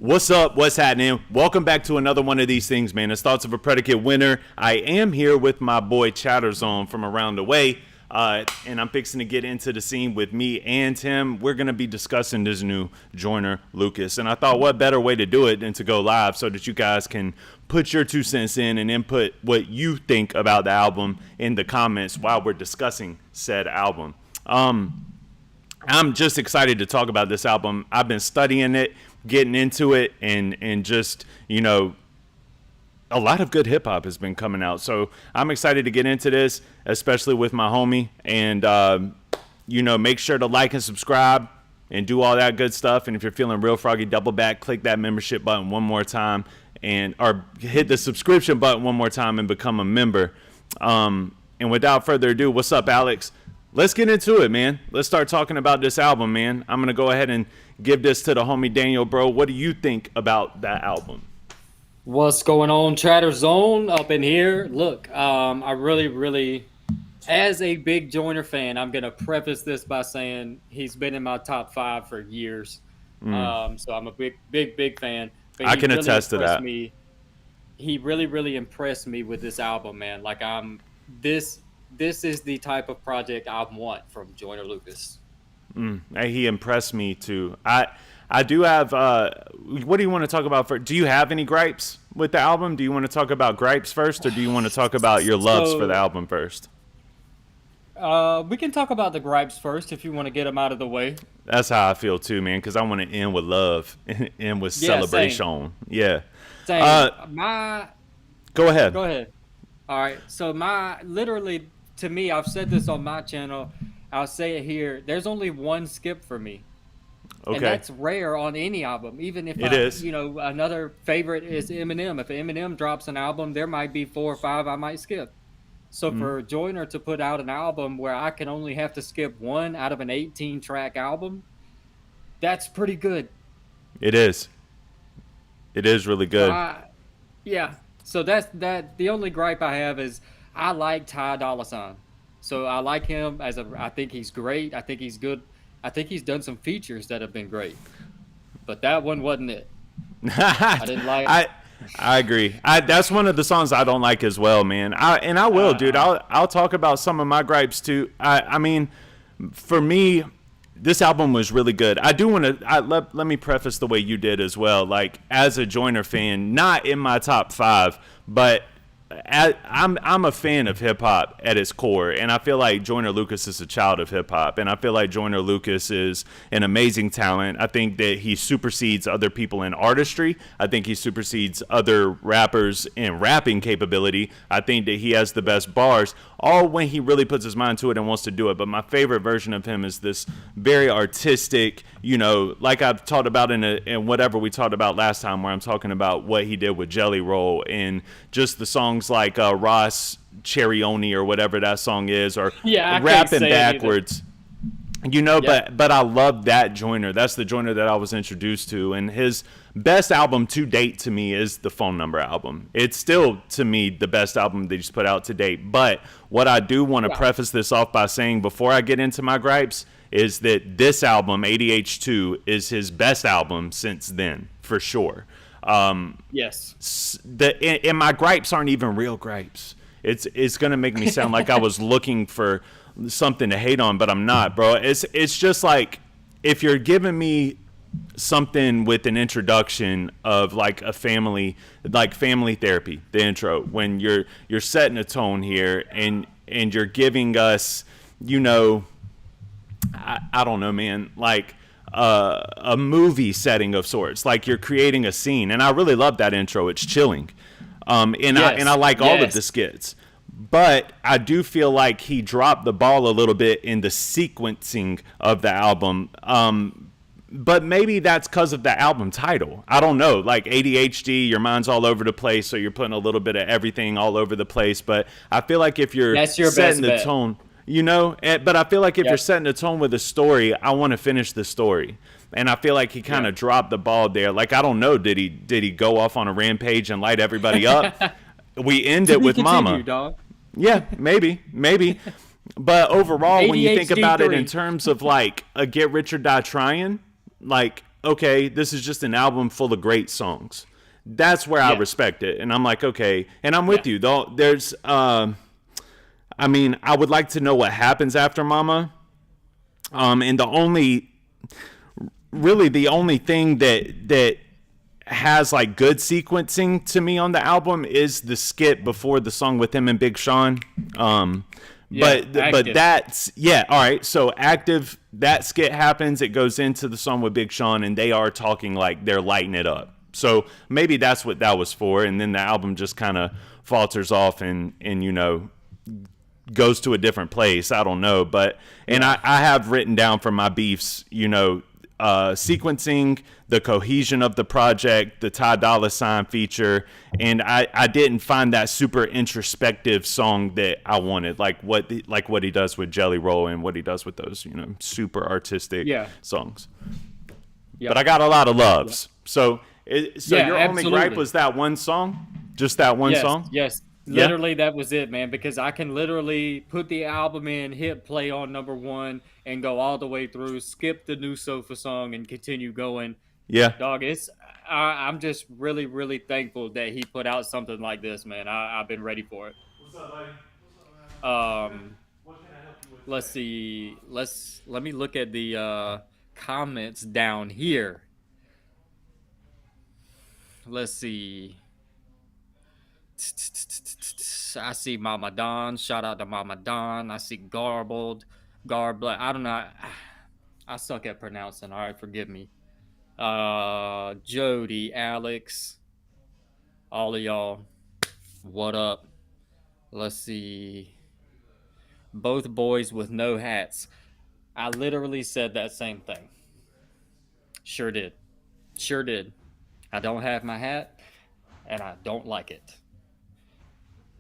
What's up? What's happening? Welcome back to another one of these things, man. It's Thoughts of a Predicate Winner. I am here with my boy Chatterzone from around the way, and I'm fixing to get into the scene with me and Tim. We're going to be discussing this new Joyner Lucas, and I thought what better way to do it than to go live so that you guys can put your 2 cents in and input what you think about the album in the comments while we're discussing said album. I'm just excited to talk about this album. I've been studying it, getting into it, and just, you know, a lot of good hip hop has been coming out. So I'm excited to get into this, especially with my homie. And, make sure to like and subscribe and do all that good stuff. And if you're feeling real froggy, double back, click that membership button one more time or hit the subscription button one more time and become a member. And without further ado, what's up, Alex? Let's get into it, man. Let's start talking about this album, man. I'm going to go ahead and give this to the homie Daniel, bro. What do you think about that album? What's going on, Chatter Zone up in here? Look, I really, as a big Joyner fan, I'm going to preface this by saying he's been in my top 5 for years. So I'm a big fan. But I can attest to that. He really impressed me with this album, man. Like, this is the type of project I want from Joyner Lucas. He impressed me too. I do have. What do you want to talk about first? Do you have any gripes with the album? Do you want to talk about gripes first, or do you want to talk about your loves for the album first? We can talk about the gripes first if you want to get them out of the way. That's how I feel too, man. Because I want to end with love and end with celebration. Yeah. Same. Go ahead. Go ahead. All right. So literally, to me, I've said this on my channel. I'll say it here. There's only one skip for me. Okay. And that's rare on any album. Even if another favorite is Eminem. If Eminem drops an album, there might be 4 or 5 I might skip. So for Joyner to put out an album where I can only have to skip 1 out of an 18-track album, that's pretty good. It is. It is really good. Yeah. So that's the only gripe I have is I like Ty Dolla $ign. So I like him I think he's great. I think he's good. I think he's done some features that have been great. But that one wasn't it. I didn't like it. I agree. That's one of the songs I don't like as well, man. I will, dude. I'll talk about some of my gripes too. I mean, for me, this album was really good. I do want to let me preface the way you did as well. Like, as a Joyner fan, not in my top 5, but I'm a fan of hip hop at its core, and I feel like Joyner Lucas is a child of hip hop, and I feel like Joyner Lucas is an amazing talent. I think that he supersedes other people in artistry. I think he supersedes other rappers in rapping capability. I think that he has the best bars, all when he really puts his mind to it and wants to do it. But my favorite version of him is this very artistic, like I've talked about in whatever we talked about last time, where I'm talking about what he did with Jelly Roll and just the songs like Ross Cherioni or whatever that song is, or rapping backwards. But I love that Joyner. That's the Joyner that I was introduced to, and his best album to date to me is the Phone Number album. It's still, to me, the best album that he's put out to date. But what I do want to preface this off by saying before I get into my gripes is that this album, ADH2, is his best album since then, for sure. Yes. And my gripes aren't even real gripes. It's gonna make me sound like I was looking for something to hate on, but I'm not, bro. It's just like, if you're giving me something with an introduction of like a family therapy, the intro, when you're setting a tone here and you're giving us, I don't know, man, like a movie setting of sorts, like you're creating a scene, and I really love that intro. It's chilling, I like all of the skits, but I do feel like he dropped the ball a little bit in the sequencing of the album. But maybe that's because of the album title. I don't know. Like ADHD, your mind's all over the place, so you're putting a little bit of everything all over the place. But I feel like if you're setting the tone, but I feel like if you're setting the tone with a story, I want to finish the story. And I feel like he kind of dropped the ball there. Like, I don't know, did he go off on a rampage and light everybody up? We end it with Mama. Dog. Yeah, maybe. But overall, when you think about it in terms of like a get rich or die trying, like, okay, this is just an album full of great songs. That's where I respect it. And I'm like, okay, and I'm with you though. There's, I mean, I would like to know what happens after Mama. And the only thing that has like good sequencing to me on the album is the skit before the song with him and Big Sean. But that's all right. So Active, that skit happens. It goes into the song with Big Sean, and they are talking like they're lighting it up. So maybe that's what that was for. And then the album just kind of falters off and goes to a different place. I don't know, but I have written down for my beefs, sequencing, the cohesion of the project, the Ty Dolla $ign feature, and I didn't find that super introspective song that I wanted, like what he does with Jelly Roll and what he does with those super artistic songs. Yep. But I got a lot of loves. So your only gripe was that one song, just that one song? Yes. Literally, that was it, man, because I can literally put the album in, hit play on number 1, and go all the way through, skip the new Sofa song, and continue going. Yeah. Dog, I'm just really, really thankful that he put out something like this, man. I've been ready for it. What's up, buddy? What can I help you with? Let's see. Let me look at the comments down here. Let's see. I see Mama Don. Shout out to Mama Don. I see Garbled. I don't know. I suck at pronouncing. All right, forgive me. Jody, Alex, all of y'all. What up? Let's see. Both boys with no hats. I literally said that same thing. Sure did. I don't have my hat, and I don't like it.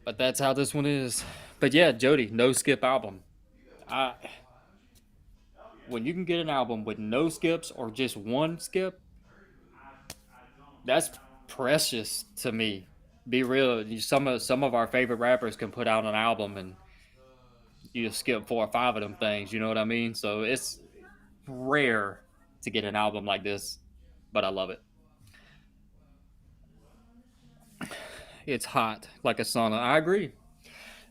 But that's how this one is. But yeah, Jody, no skip album. When you can get an album with no skips or just one skip, that's precious to me. Be real. Some of our favorite rappers can put out an album and you just skip 4 or 5 of them things. You know what I mean? So it's rare to get an album like this, but I love it. It's hot like a sauna. I agree.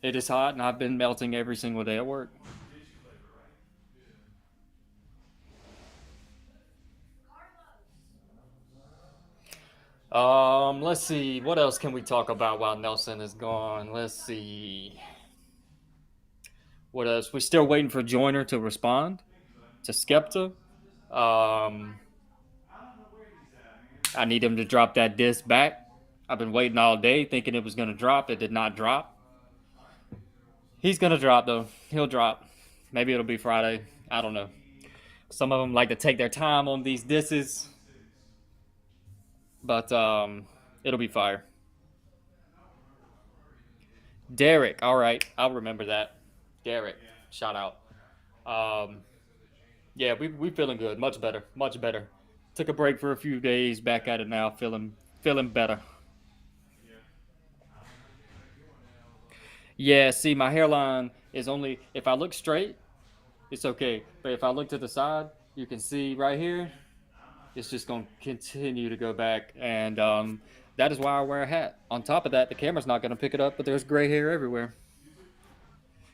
It is hot, and I've been melting every single day at work. Let's see. What else can we talk about while Nelson is gone? Let's see. What else? We're still waiting for Joyner to respond to Skepta. I need him to drop that disc back. I've been waiting all day thinking it was going to drop. It did not drop. He's going to drop, though. He'll drop. Maybe it'll be Friday. I don't know. Some of them like to take their time on these disses. But it'll be fire. Derek. All right. I'll remember that. Derek. Shout out. Yeah, we feeling good. Much better. Much better. Took a break for a few days. Back at it now. Feeling better. Yeah, see, my hairline is only, if I look straight, it's okay. But if I look to the side, you can see right here, it's just going to continue to go back. And that is why I wear a hat. On top of that, the camera's not going to pick it up, but there's gray hair everywhere.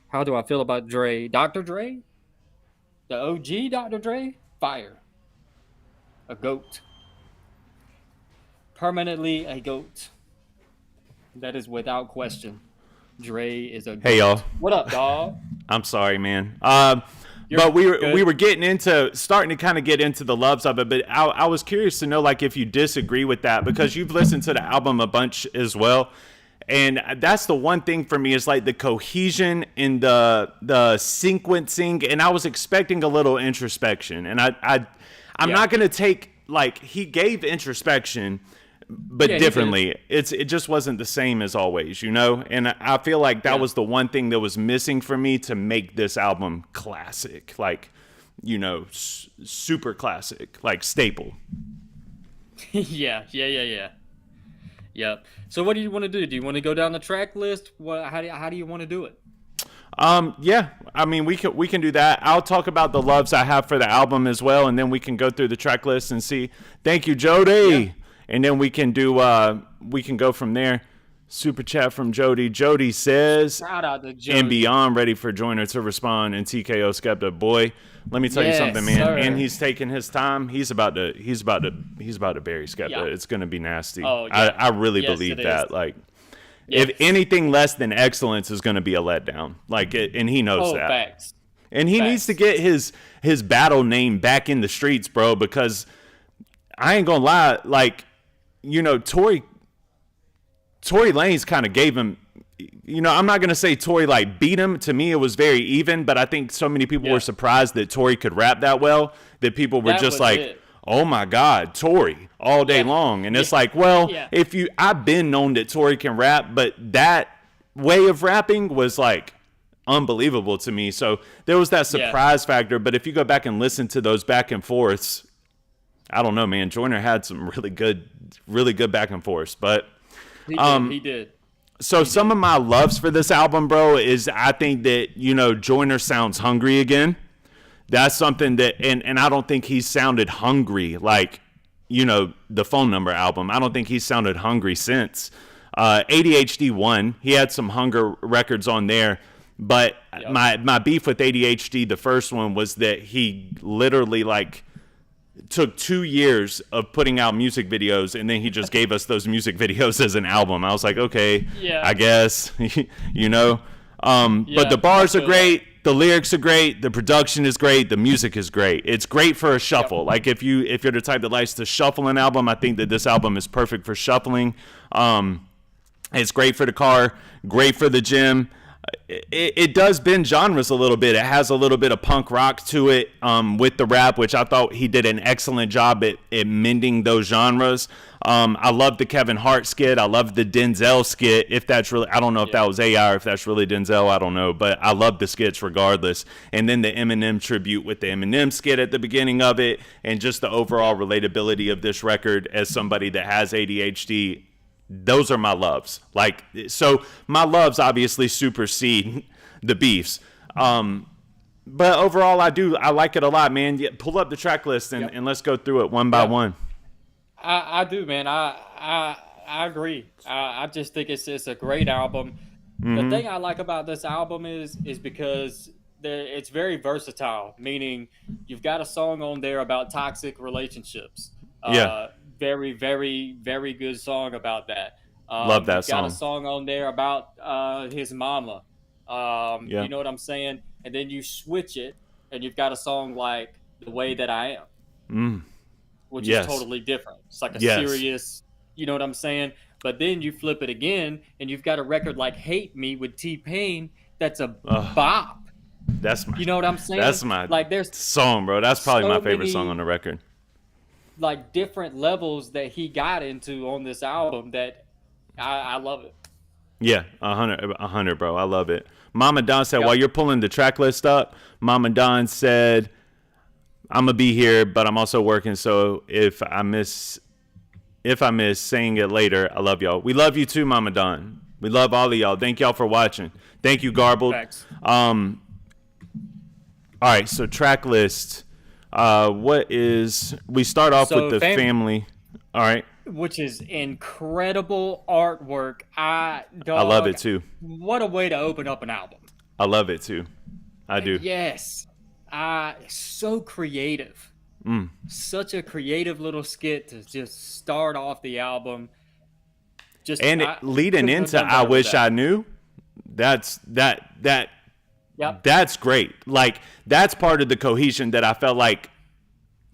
How do I feel about Dre? Dr. Dre? The OG Dr. Dre? Fire. A goat. Permanently a goat. That is without question. Dre is a goat. Hey, y'all. What up, dog? I'm sorry, man. But we were starting to kind of get into the loves of it. But I was curious to know, like, if you disagree with that, because you've listened to the album a bunch as well. And that's the one thing for me is like the cohesion and the sequencing. And I was expecting a little introspection. And I'm not going to take, like, he gave introspection, but differently. It just wasn't the same as always, you know? And I feel like that was the one thing that was missing for me to make this album classic, like, you know, super classic, like staple. Yeah. Yep. So what do you want to do? Do you want to go down the track list? How do you want to do it? Yeah, I mean we can do that. I'll talk about the loves I have for the album as well, and then we can go through the track list and see. Thank you, Jody. Yeah. And then we can go from there. Super chat from Jody. Jody says, shout out to Jody. And beyond ready for Joyner to respond and TKO Skepta. Boy, let me tell you something, man. Sir. And he's taking his time. He's about to bury Skepta. Yeah. It's going to be nasty. Oh, yeah. I really believe that. Is. Like, if anything less than excellence is going to be a letdown. Like, and he knows that. Facts. And he needs to get his battle name back in the streets, bro, because I ain't going to lie. Like, you know, Tory Lanez kind of gave him, you know, I'm not going to say Tory like beat him. To me, it was very even, but I think so many people were surprised that Tory could rap that well that people were just like, oh my God, Tory all day long. And it's like, well, I've been known that Tory can rap, but that way of rapping was like unbelievable to me. So there was that surprise factor. But if you go back and listen to those back and forths, I don't know, man. Joyner had some really good back and forths, but he did. So some of my loves for this album, bro, is I think that, you know, Joyner sounds hungry again. That's something that, and I don't think he sounded hungry like, you know, the Phone Number album. I don't think he sounded hungry since. ADHD 1, he had some hunger records on there, but my beef with ADHD, the first one, was that he literally like took 2 years of putting out music videos, and then he just gave us those music videos as an album. I was like, okay, I guess, you know. But the bars are great, the lyrics are great, the production is great, the music is great. It's great for a shuffle. Like if you're the type that likes to shuffle an album, I think that this album is perfect for shuffling. It's great for the car, great for the gym. It does bend genres a little bit. It has a little bit of punk rock to it with the rap, which I thought he did an excellent job at mending those genres. I love the Kevin Hart skit. I love the Denzel skit. If that's really, I don't know if that was AI or if that's really Denzel. I don't know, but I love the skits regardless. And then the Eminem tribute with the Eminem skit at the beginning of it, and just the overall relatability of this record as somebody that has ADHD. Those are my loves. Like, so my loves obviously supersede the beefs. But overall, I like it a lot, man. Pull up the track list and let's go through it one by one. I do, man. I agree. I just think it's a great album. Mm-hmm. The thing I like about this album is because it's very versatile, meaning you've got a song on there about toxic relationships. Very, very, very good song about that. Love that song. Got a song on there about his mama. You know what I'm saying? And then you switch it, and you've got a song like The Way That I Am, which is totally different. It's like a serious, you know what I'm saying? But then you flip it again, and you've got a record like Hate Me with T-Pain that's a bop. That's my, you know what I'm saying? That's my there's song, bro. That's probably my favorite song on the record. Like different levels that he got into on this album that I love it. Yeah, 100, bro. I love it. Mama Don said, while you're pulling the track list up, Mama Don said, I'm gonna be here, but I'm also working. So if I miss saying it later, I love y'all. We love you too, Mama Don. We love all of y'all. Thank y'all for watching. Thank you, Garbled. Thanks. All right, so track list. We start off with the family. All right. Which is incredible artwork. I love it too. What a way to open up an album. I love it too. I do. Yes. So creative. Such a creative little skit to just start off the album. Leading into I Wish I Knew. That's great. Like, that's part of the cohesion that I felt like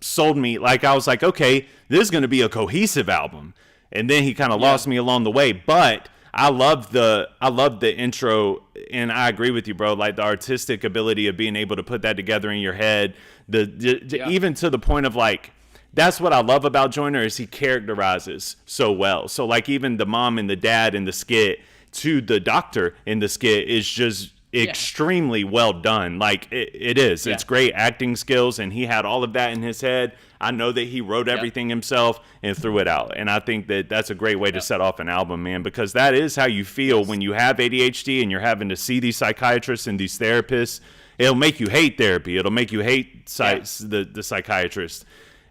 sold me. Like, I was like, okay, this is going to be a cohesive album. And then he kind of lost me along the way. But I love the intro, and I agree with you, bro. Like, the artistic ability of being able to put that together in your head, even to the point of like, that's what I love about Joyner is he characterizes so well. So like even the mom and the dad in the skit to the doctor in the skit is just extremely well done. Like it is. It's great acting skills, and he had all of that in his head. I know that he wrote everything himself and threw it out. And I think that that's a great way to set off an album, man, because that is how you feel when you have ADHD and you're having to see these psychiatrists and these therapists. It'll make you hate therapy. It'll make you hate the psychiatrist.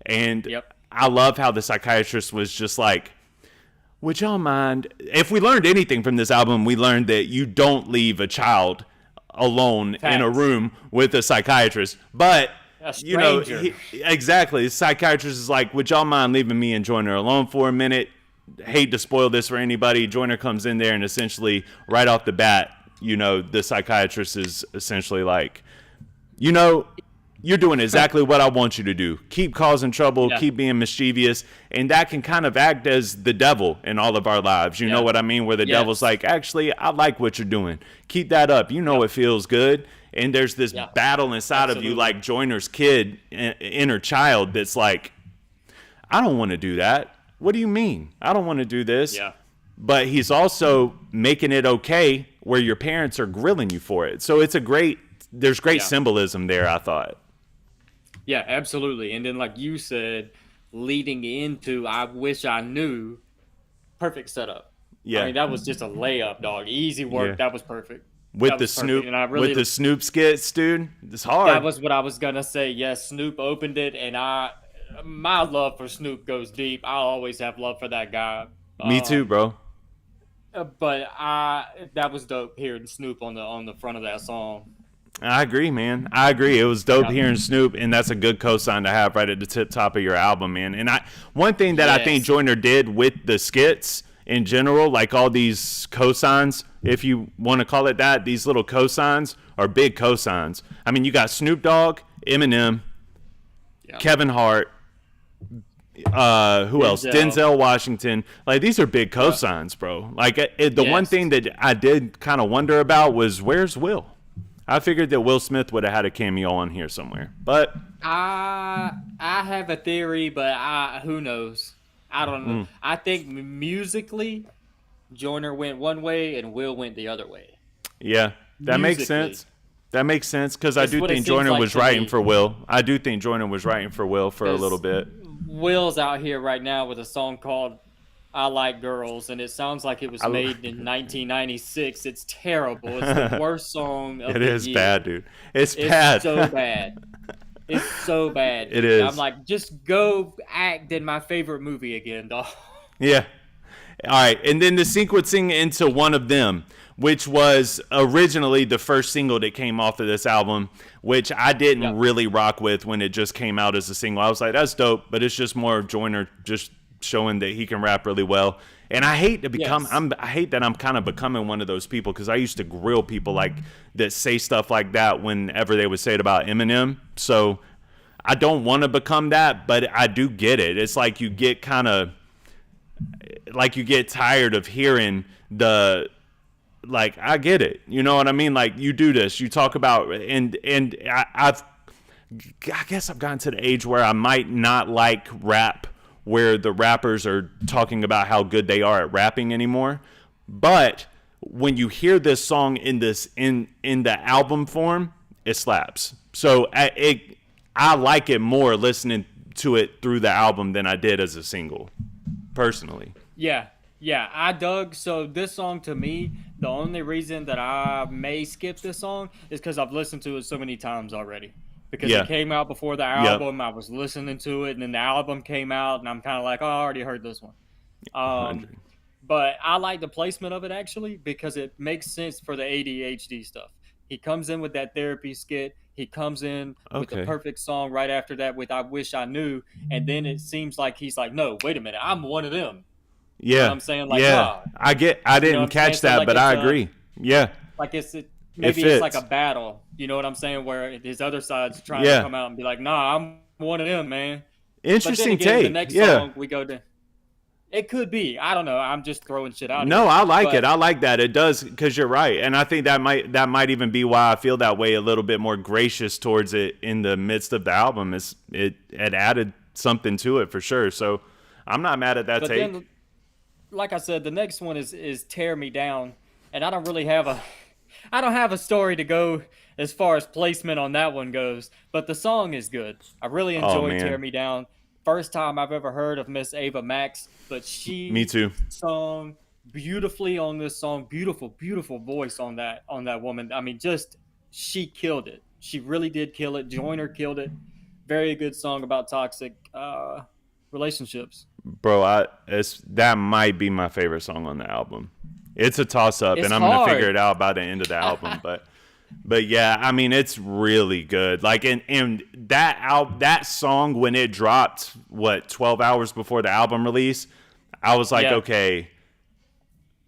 And I love how the psychiatrist was just like, would y'all mind? If we learned anything from this album, we learned that you don't leave a child alone in a room with a psychiatrist. But, you know, exactly. The psychiatrist is like, would y'all mind leaving me and Joyner alone for a minute? Hate to spoil this for anybody. Joyner comes in there and essentially right off the bat, you know, the psychiatrist is essentially like, you know, you're doing exactly what I want you to do. Keep causing trouble, keep being mischievous. And that can kind of act as the devil in all of our lives. You know what I mean? Where the devil's like, actually, I like what you're doing. Keep that up. You know it feels good. And there's this battle inside of you, like Joyner's kid, inner child, that's like, I don't want to do that. What do you mean? I don't want to do this. Yeah. But he's also making it okay where your parents are grilling you for it. So it's there's great symbolism there, I thought. Yeah, absolutely. And then, like you said, leading into I Wish I Knew, perfect setup. Yeah. I mean, that was just a layup, dog. Easy work. Yeah. That was perfect. With the Snoop, with the Snoop skits, dude. It's hard. That was what I was going to say. Yes, Snoop opened it, and my love for Snoop goes deep. I always have love for that guy. Me too, bro. But that was dope hearing Snoop on the front of that song. I agree, man. I agree. It was dope hearing Snoop, and that's a good cosign to have right at the top of your album, man. And one thing that I think Joyner did with the skits in general, like all these cosigns, if you want to call it that, these little cosigns are big cosigns. I mean, you got Snoop Dogg, Eminem, Kevin Hart, who else? Denzel Washington. Like, these are big cosigns, bro. Like, the one thing that I did kind of wonder about was, where's Will? I figured that Will Smith would have had a cameo on here somewhere, but I have a theory, but who knows? I don't know. I think musically, Joyner went one way and Will went the other way. Yeah, that makes sense. That makes sense because I do think Joyner was writing for Will. I do think Joyner was writing for Will for a little bit. Will's out here right now with a song called I Like Girls, and it sounds like it was made in 1996. It's terrible. It's the worst song of the year. It is bad, dude. It's bad. It's so bad. It's so bad. It is. I'm like, just go act in my favorite movie again, dog. Yeah. All right. And then the sequencing into One of Them, which was originally the first single that came off of this album, which I didn't really rock with when it just came out as a single. I was like, that's dope, but it's just more of Joyner just showing that he can rap really well. And I hate to become I hate that I'm kind of becoming one of those people, because I used to grill people like that say stuff like that whenever they would say it about Eminem. So I don't want to become that, but I do get it. It's like you get tired of hearing the, like, I get it. You know what I mean? Like, you do this, you talk about, and I guess I've gotten to the age where I might not like rap where the rappers are talking about how good they are at rapping anymore. But when you hear this song in the album form, it slaps. So I like it more listening to it through the album than I did as a single, personally. Yeah, I dug. So this song, to me, the only reason that I may skip this song is because I've listened to it so many times already. Because it came out before the album, I was listening to it, and then the album came out, and I'm kind of like, oh, I already heard this one. But I like the placement of it, actually, because it makes sense for the ADHD stuff. He comes in with that therapy skit. He comes in with the perfect song right after that with I Wish I Knew, and then it seems like he's like, no, wait a minute, I'm one of them. Yeah. You know what I'm saying? Like, I didn't catch that, like, but I agree. Like maybe it's like a battle, you know what I'm saying, where his other side's trying to come out and be like, nah, I'm one of them, man. Interesting take. The next song we go to, it could be, I don't know, I'm just throwing shit out. No, I like it. I like that. It does, because you're right, and I think that might even be why I feel that way, a little bit more gracious towards it in the midst of the album. It added something to it for sure. So I'm not mad at that take. Then, like I said, the next one is Tear Me Down, and I don't really have I don't have a story to go as far as placement on that one goes, but the song is good. I really Oh enjoyed "Tear man, Me Down." First time I've ever heard of Miss Ava Max, but me she too. sung beautifully on this song. Beautiful, beautiful voice on that woman. I mean, just she killed it. She really did kill it. Joyner killed it. Very good song about toxic relationships. Bro, that might be my favorite song on the album. It's a toss up, It's and I'm gonna figure hard. it out by the end of the album. But yeah, I mean it's really good. Like and that song when it dropped, 12 hours before the album release, I was like, Yeah. okay,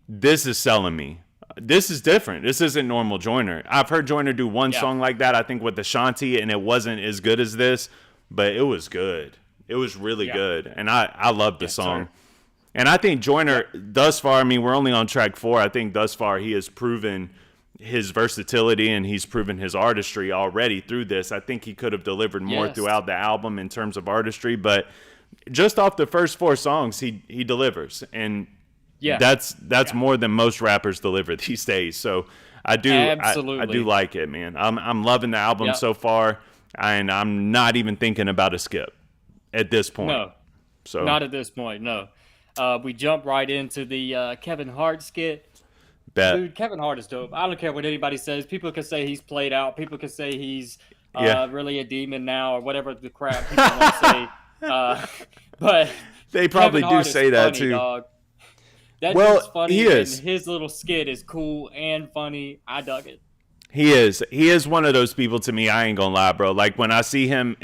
this is selling me. This is different. This isn't normal Joyner. I've heard Joyner do one Yeah. song like that, I think with Ashanti, and it wasn't as good as this, but it was good. It was really Yeah. good, and I loved the Yes, song. sir. And I think Yeah. Joyner, thus far, I mean, we're only on track 4. I think thus far he has proven his versatility and he's proven his artistry already through this. I think he could have delivered more Yes. throughout the album in terms of artistry, but just off the first 4 songs, he delivers, and Yeah. that's Yeah. more than most rappers deliver these days. So I do Absolutely. like it, man. I'm loving the album Yep. so far, and I'm not even thinking about a skip at this point. No, So not at this point. No. We jump right into the Kevin Hart skit. bet. Dude, Kevin Hart is dope. I don't care what anybody says. People can say he's played out. People can say he's Yeah. really a demon now or whatever the crap people want to say. But They probably Kevin do Hart is say that funny, too. dog. That Well, dude's funny, he is. and his little skit is cool and funny. I dug it. He is. He is one of those people to me. I ain't gonna lie, bro. Like when I see him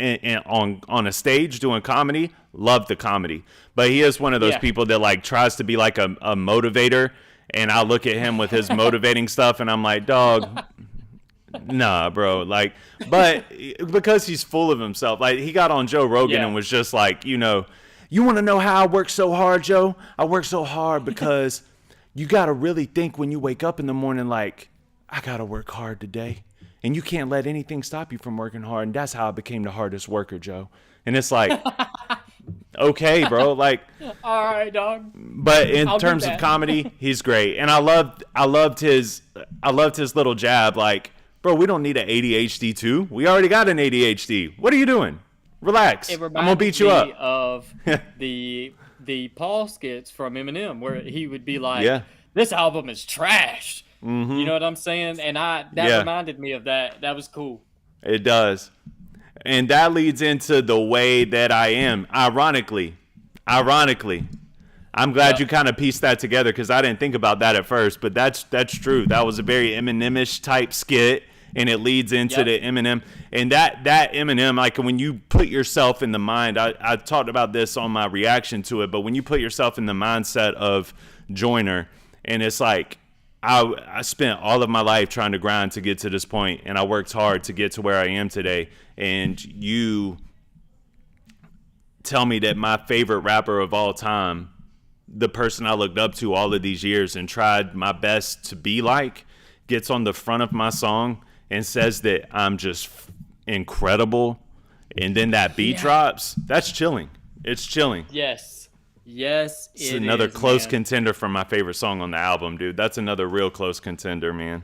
on a stage doing comedy, love the comedy. But he is one of those Yeah. people that like tries to be like a motivator. And I look at him with his motivating stuff, and I'm like, dog, nah, bro. Like, but because he's full of himself, like he got on Joe Rogan Yeah. and was just like, you want to know how I work so hard, Joe? I work so hard because you got to really think when you wake up in the morning, like, I got to work hard today. And you can't let anything stop you from working hard. And that's how I became the hardest worker, Joe. And it's like, okay, bro. Like, All right, dog. but in I'll do terms of that. comedy, he's great. And I loved his little jab. Like, bro, we don't need an ADHD too. We already got an ADHD. What are you doing? Relax. It I'm gonna reminded beat you me up. of the Paul skits from Eminem, where he would be like, Yeah. "This album is trash." You know what I'm saying? And that Yeah. reminded me of that. That was cool. It does. And that leads into the way that I am. Ironically, I'm glad Yep. you kind of pieced that together because I didn't think about that at first, but that's true. That was a very Eminem-ish type skit, and it leads into Yep. the Eminem. And that Eminem, like when you put yourself in the mind, I talked about this on my reaction to it, but when you put yourself in the mindset of Joyner, and it's like, I spent all of my life trying to grind to get to this point, and I worked hard to get to where I am today. And you tell me that my favorite rapper of all time, the person I looked up to all of these years and tried my best to be like, gets on the front of my song and says that I'm just incredible, and then that beat Yeah. drops. That's chilling. It's chilling. Yes, It's it another is, close man. contender for my favorite song on the album, dude. That's another real close contender, man.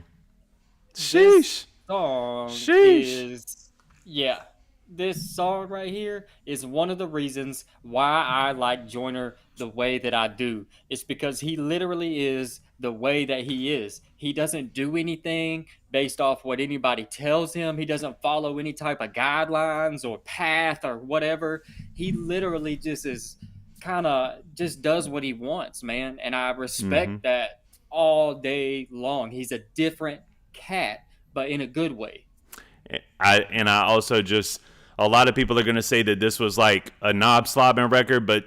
This Sheesh. song Sheesh. is this song right here is one of the reasons why I like Joyner the way that I do. It's because he literally is the way that he is. He doesn't do anything based off what anybody tells him. He doesn't follow any type of guidelines or path or whatever. He literally just is kind of just does what he wants, man. And I respect that all day long. He's a different cat, but in a good way. I also just, a lot of people are going to say that this was like a knob slobbing record, but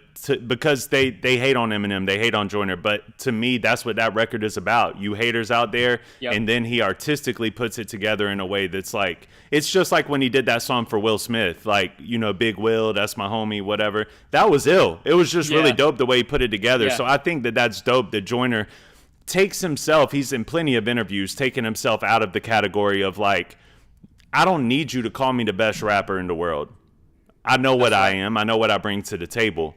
because they hate on Eminem, they hate on Joyner. But to me, that's what that record is about. You haters out there, Yep. and then he artistically puts it together in a way that's like, it's just like when he did that song for Will Smith, like, Big Will, that's my homie, whatever. That was ill. It was just really Yeah. dope the way he put it together. Yeah. So I think that that's dope that Joyner takes himself, he's in plenty of interviews, taking himself out of the category of like, I don't need you to call me the best rapper in the world. I know what I am. I know what I bring to the table.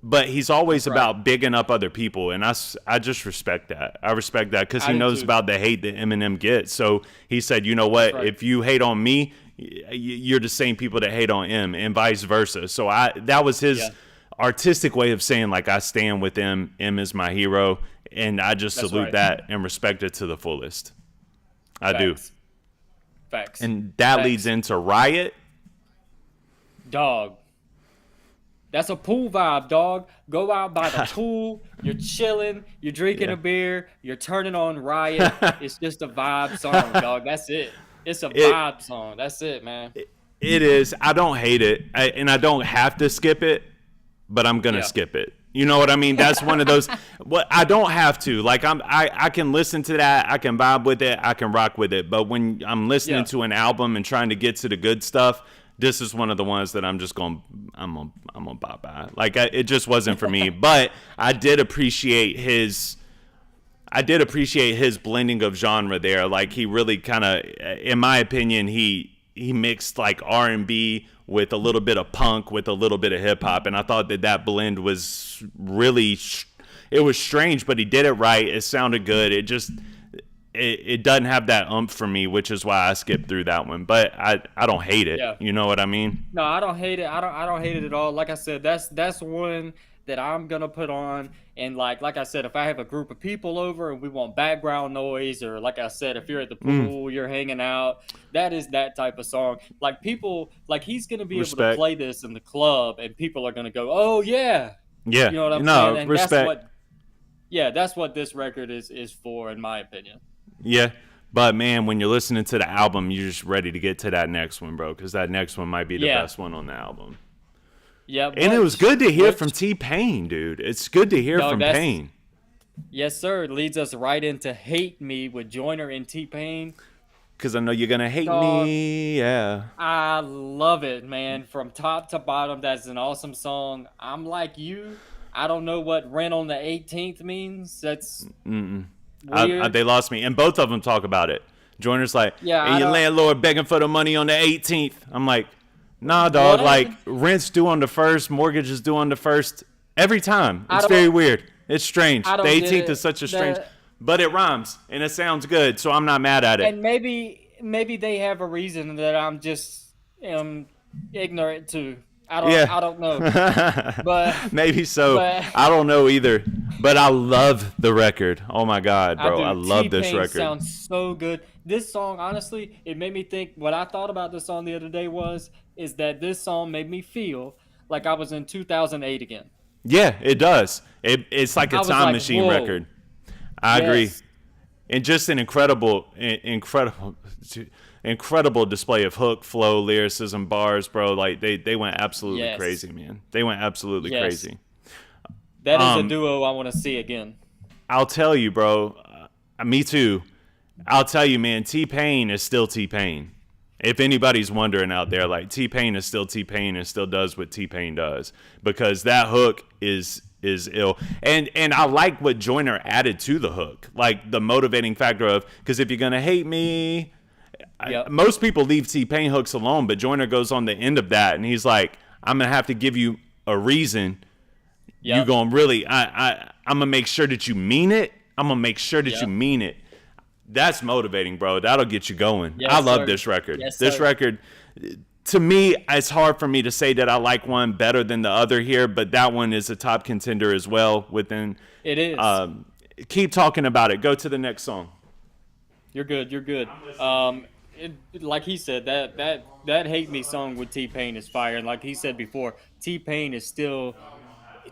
but he's That's always right. about bigging up other people, and I just respect that. I respect that because I he do knows too. about the hate that Eminem gets. So he said, you know That's what? right. If you hate on me, you're the same people that hate on him, and vice versa. So that was his Yeah, artistic way of saying like I stand with him. M is my hero, and I just that's salute right. that and respect it to the fullest. I do, Facts. Facts. and that leads Facts. into Riot. Dog. That's a pool vibe, dog. Go out by the pool. You're chilling. You're drinking Yeah. a beer. You're turning on Riot. It's just a vibe song, dog. That's it. It's a It vibe song. That's it, man. it is. I don't hate it, and I don't have to skip it, but I'm gonna Yeah. skip it. You know what I mean? That's one of those. What I don't have to. Like I can listen to that. I can vibe with it. I can rock with it. But when I'm listening Yeah. to an album and trying to get to the good stuff, this is one of the ones that I'm gonna bye bye. Like it just wasn't for me. But I did appreciate his. I did appreciate his blending of genre there. Like he really kind of, in my opinion, he mixed like R&B with a little bit of punk with a little bit of hip hop, and I thought that blend was really, it was strange, but he did it right. It sounded good. It doesn't have that umph for me, which is why I skipped through that one. But I don't hate it. Yeah. You know what I mean? No, I don't hate it. I don't hate it at all. Like I said, that's one that I'm gonna put on. And like I said, if I have a group of people over and we want background noise, or like I said, if you're at the Mm, pool, you're hanging out, that is that type of song. Like people, like he's gonna be able to respect. play this in the club, and people are gonna go, "Oh yeah," Yeah. you know what I'm saying? No And that's respect. what, yeah, that's what this record is for, in my opinion. Yeah. But man, when you're listening to the album, you're just ready to get to that next one, bro, because that next one might be the Yeah, best one on the album. yeah. And it was good to hear What, from T-Pain, dude. It's good to hear dog? from That's Pain. Yes, sir. It leads us right into Hate Me with Joyner and T-Pain. Because I know you're going to hate Dog, me. Yeah. I love it, man. From top to bottom, that's an awesome song. I'm like you. I don't know what rent on the 18th means. That's weird. They lost me. And both of them talk about it. Joyner's like, Yeah, and I your don't. landlord begging for the money on the 18th. I'm like, nah, dog. What? Like, rent's due on the first. Mortgage is due on the first. Every time. I It's very don't. weird. It's strange. I The don't get 18th is it. such a strange. The But it rhymes. And it sounds good. So I'm not mad at it. and maybe they have a reason that I'm just ignorant to. Yeah. I don't know. But Maybe so. but I don't know either. But I love the record. Oh my God, I bro. I do. love this T-Pain record. sounds so good. This song, honestly, it made me think. What I thought about this song the other day is that this song made me feel like I was in 2008 again. Yeah, it does. It's like a I was time like, machine whoa, record. I agree. yes, And just an incredible display of hook, flow, lyricism, bars, bro. Like they went absolutely yes, crazy, man. They went absolutely yes. crazy. That is a Um, duo I want to see again. I'll tell you, bro. Me too. I'll tell you, man. T-Pain is still T-Pain. If anybody's wondering out there, like T-Pain is still T-Pain and still does what T-Pain does because that hook is ill. And I like what Joyner added to the hook, like the motivating factor of because if you're gonna hate me, Yep, most people leave T-Pain hooks alone, but Joyner goes on the end of that and he's like, I'm gonna have to give you a reason. You yep, gonna really, I'm gonna make sure that you mean it. I'm gonna make sure that you yep. mean it. That's motivating, bro. That'll get you going. I Yes, love sir. this record. Yes, This sir. record, to me, it's hard for me to say that I like one better than the other here, but that one is a top contender as well. Within, It is. um, keep talking about it. Go to the next song. You're good. You're good. Like he said, that "Hate Me" song with T Pain is fire. And like he said before, T Pain is still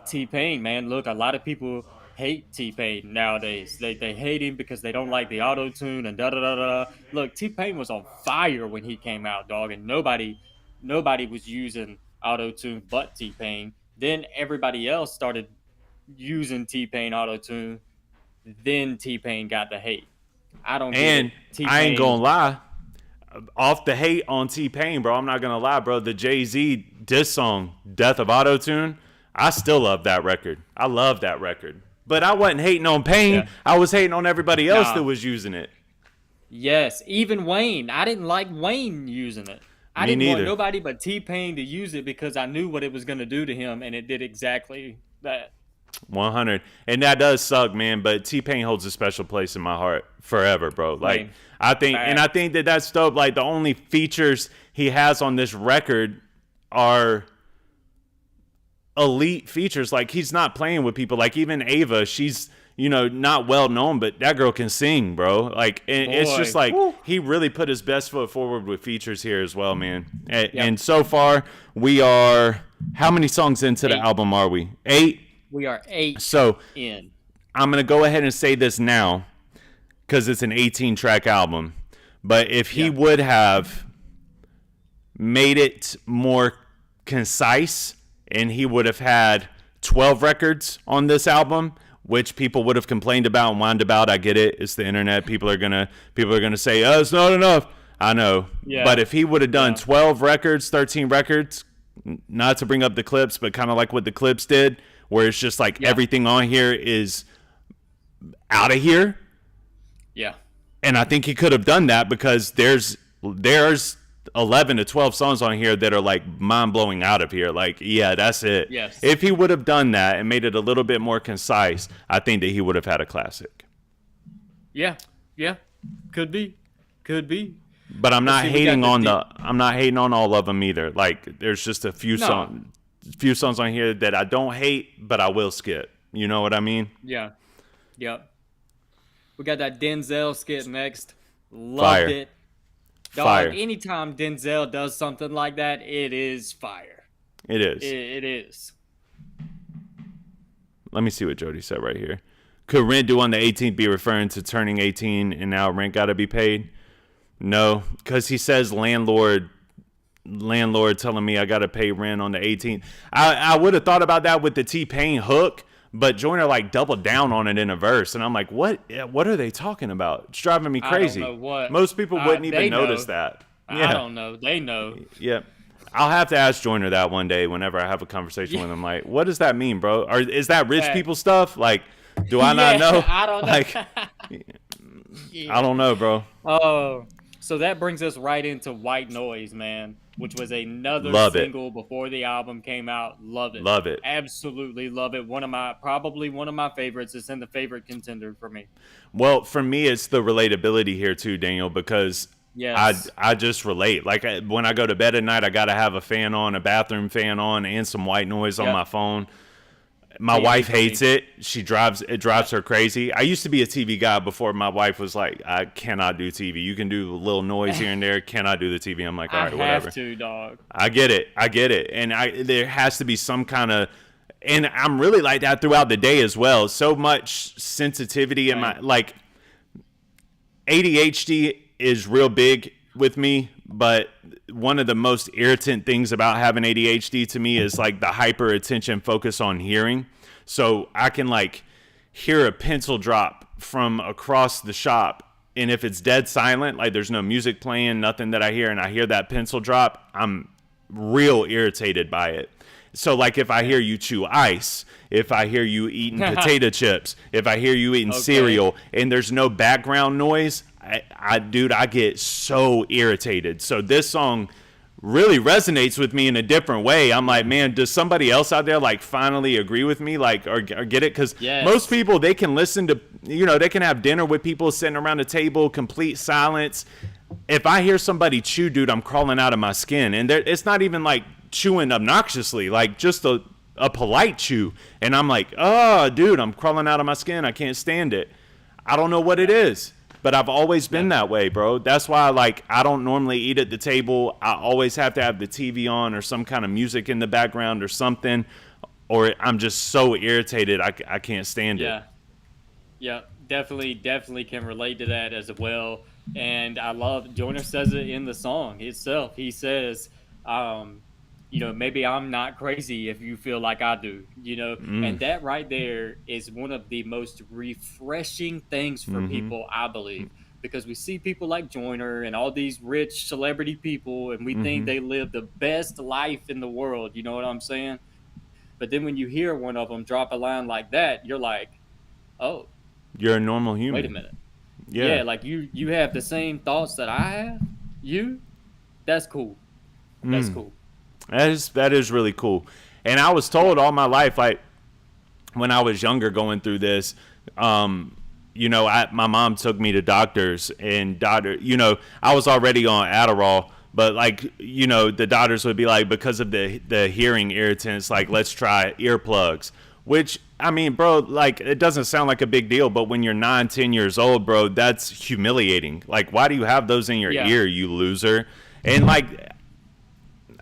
T-Pain, man. Look, a lot of people hate T-Pain nowadays. They hate him because they don't like the auto tune and da da da da. Look, T-Pain was on fire when he came out, dog, and nobody was using auto tune but T-Pain. Then everybody else started using T-Pain auto tune. Then T-Pain got the hate. I don't get it. And I ain't gonna T-Pain, lie, off the hate on T-Pain, bro. I'm not gonna lie, bro. The Jay-Z diss song, "Death of Autotune," I still love that record. I love that record. But I wasn't hating on Pain. yeah, I was hating on everybody else that nah. was using it. Yes, even Wayne. I didn't like Wayne using it. I Me didn't want neither. nobody but T-Pain to use it because I knew what it was going to do to him, and it did exactly That 100. And that does suck, man, but T-Pain holds a special place in my heart forever, bro. Like, I think that that's dope. Like, the only features he has on this record are elite features. Like, he's not playing with people. Like, even Ava, she's, not well known, but that girl can sing, bro. Like, and it's just like, he really put his best foot forward with features here as well, man. And so far, we are, how many songs into the album are we? 8? We are 8 so in. I'm going to go ahead and say this now because it's an 18-track album. But if he would have made it more concise and he would have had 12 records on this album, which people would have complained about and whined about, I get it. It's the internet. People are gonna say, "Oh, it's not enough." I know. Yeah. But if he would have done 12 records, 13 records, not to bring up the clips, but kind of like what the clips did, where it's just like everything on here is out of here. Yeah. And I think he could have done that because there's 11 to 12 songs on here that are like mind-blowing out of here. Like, yeah, that's it. Yes. If he would have done that and made it a little bit more concise, I think that he would have had a classic. Yeah. Yeah. Could be. But I'm not hating on I'm not hating on all of them either. Like, there's just a few songs on here that I don't hate, but I will skip. You know what I mean? Yeah. Yep. We got that Denzel skit next. Loved Fire. it. Dog, Fire. Anytime Denzel does something like that, it is fire. It is. It is. Let me see what Jody said right here. Could rent due on the 18th be referring to turning 18 and now rent got to be paid? No, because he says landlord telling me I got to pay rent on the 18th. I would have thought about that with the T-Pain hook, but Joyner like doubled down on it in a verse, and I'm like, what are they talking about? It's driving me crazy. I don't know what. Most people wouldn't even notice that. Yeah. I don't know. They know. Yeah. I'll have to ask Joyner that one day whenever I have a conversation with him. Like, what does that mean, bro? Or is that rich people stuff? Like, do I not know? I don't know. Like, I don't know, bro. Oh, so that brings us right into White Noise, man, which was another single before the album came out. Love it. Love it. Absolutely love it. Probably one of my favorites. It's in the favorite contender for me. Well, for me, it's the relatability here too, Daniel, because I just relate. Like, when I go to bed at night, I got to have a fan on, a bathroom fan on, and some white noise on my phone. My wife hates it. It drives her crazy. I used to be a TV guy before my wife was like, I cannot do TV. You can do a little noise here and there. Cannot do the TV. I'm like, all right, whatever. I have to, dog. I get it. And there has to be some kind of, and I'm really like that throughout the day as well. So much sensitivity in my, like, ADHD is real big with me, but one of the most irritant things about having ADHD to me is like the hyper attention focus on hearing. So I can like hear a pencil drop from across the shop, and if it's dead silent, like there's no music playing, nothing that I hear, and I hear that pencil drop, I'm real irritated by it. So like if I hear you chew ice, if I hear you eating potato chips, if I hear you eating cereal, and there's no background noise, I get so irritated. So this song really resonates with me in a different way. I'm like, man, does somebody else out there like finally agree with me, like, or get it? Because most people, they can listen to, they can have dinner with people sitting around a table, complete silence. If I hear somebody chew, dude, I'm crawling out of my skin. And it's not even like chewing obnoxiously, like just a polite chew. And I'm like, oh, dude, I'm crawling out of my skin. I can't stand it. I don't know what it is. But I've always been that way, bro. That's why, like, I don't normally eat at the table. I always have to have the TV on or some kind of music in the background or something, or I'm just so irritated I can't stand it. Yeah, definitely can relate to that as well. And I love, Joyner says it in the song itself. He says, maybe I'm not crazy if you feel like I do, and that right there is one of the most refreshing things for people, I believe, because we see people like Joyner and all these rich celebrity people, and we think they live the best life in the world. You know what I'm saying? But then when you hear one of them drop a line like that, you're like, oh, you're a normal human. Wait a minute. Yeah, like you have the same thoughts that I have. That's cool. That's cool. That is really cool. And I was told all my life, like, when I was younger going through this, my mom took me to doctors, and I was already on Adderall, but the doctors would be like, because of the hearing irritants, like, let's try earplugs, which, I mean, bro, like, it doesn't sound like a big deal, but when you're 9, 10 years old, bro, that's humiliating. Like, why do you have those in your ear, you loser? And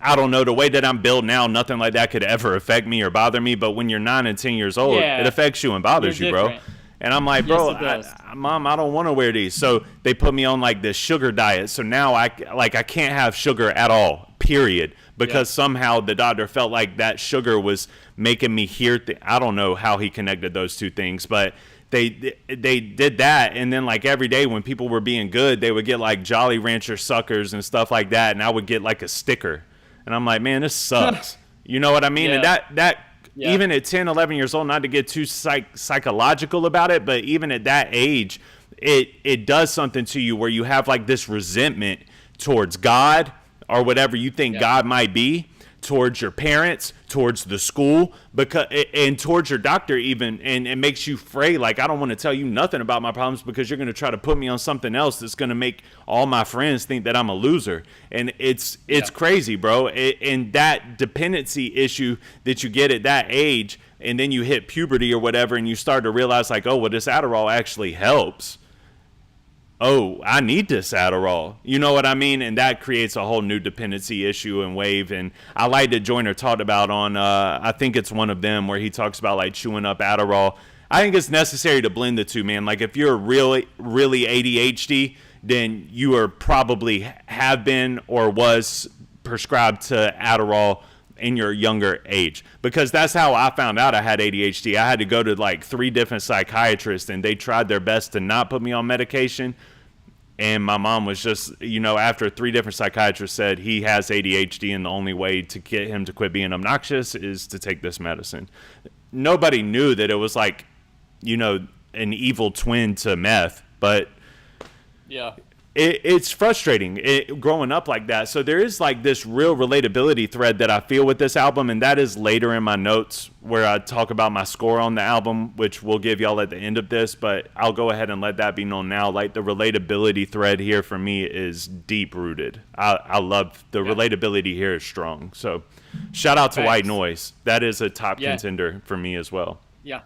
I don't know, the way that I'm built now, nothing like that could ever affect me or bother me. But when you're 9 and 10 years old, it affects you and bothers you, bro. And I'm like, bro, Mom, I don't want to wear these. So they put me on this sugar diet. So now I can't have sugar at all, period. Because somehow the doctor felt like that sugar was making me hear. I don't know how he connected those two things, but they did that. And then every day when people were being good, they would get Jolly Rancher suckers and stuff like that. And I would get a sticker. And I'm like, man, this sucks. You know what I mean? And that even at 10, 11 years old, not to get too psychological about it, but even at that age, it does something to you where you have this resentment towards God or whatever you think God might be, towards your parents, towards the school, and towards your doctor even, and it makes you afraid. I don't want to tell you nothing about my problems because you're going to try to put me on something else that's going to make all my friends think that I'm a loser. And it's crazy, bro. And that dependency issue that you get at that age, and then you hit puberty or whatever, and you start to realize this Adderall actually helps. Oh, I need this Adderall. You know what I mean? And that creates a whole new dependency issue and wave. And I like that Joyner talked about on, I think it's one of them, where he talks about chewing up Adderall. I think it's necessary to blend the two, man. If you're really, really ADHD, then you are probably have been or was prescribed to Adderall in your younger age, because that's how I found out I had ADHD. I had to go to 3 different psychiatrists, and they tried their best to not put me on medication. And my mom was just, after 3 different psychiatrists said he has ADHD, and the only way to get him to quit being obnoxious is to take this medicine. Nobody knew that it was an evil twin to meth, but it's frustrating growing up like that. So there is this real relatability thread that I feel with this album, and that is later in my notes where I talk about my score on the album, which we'll give y'all at the end of this, but I'll go ahead and let that be known now. The relatability thread here for me is deep rooted. I love the relatability here is strong. So shout out to White Noise. That is a top contender for me as well. Yeah.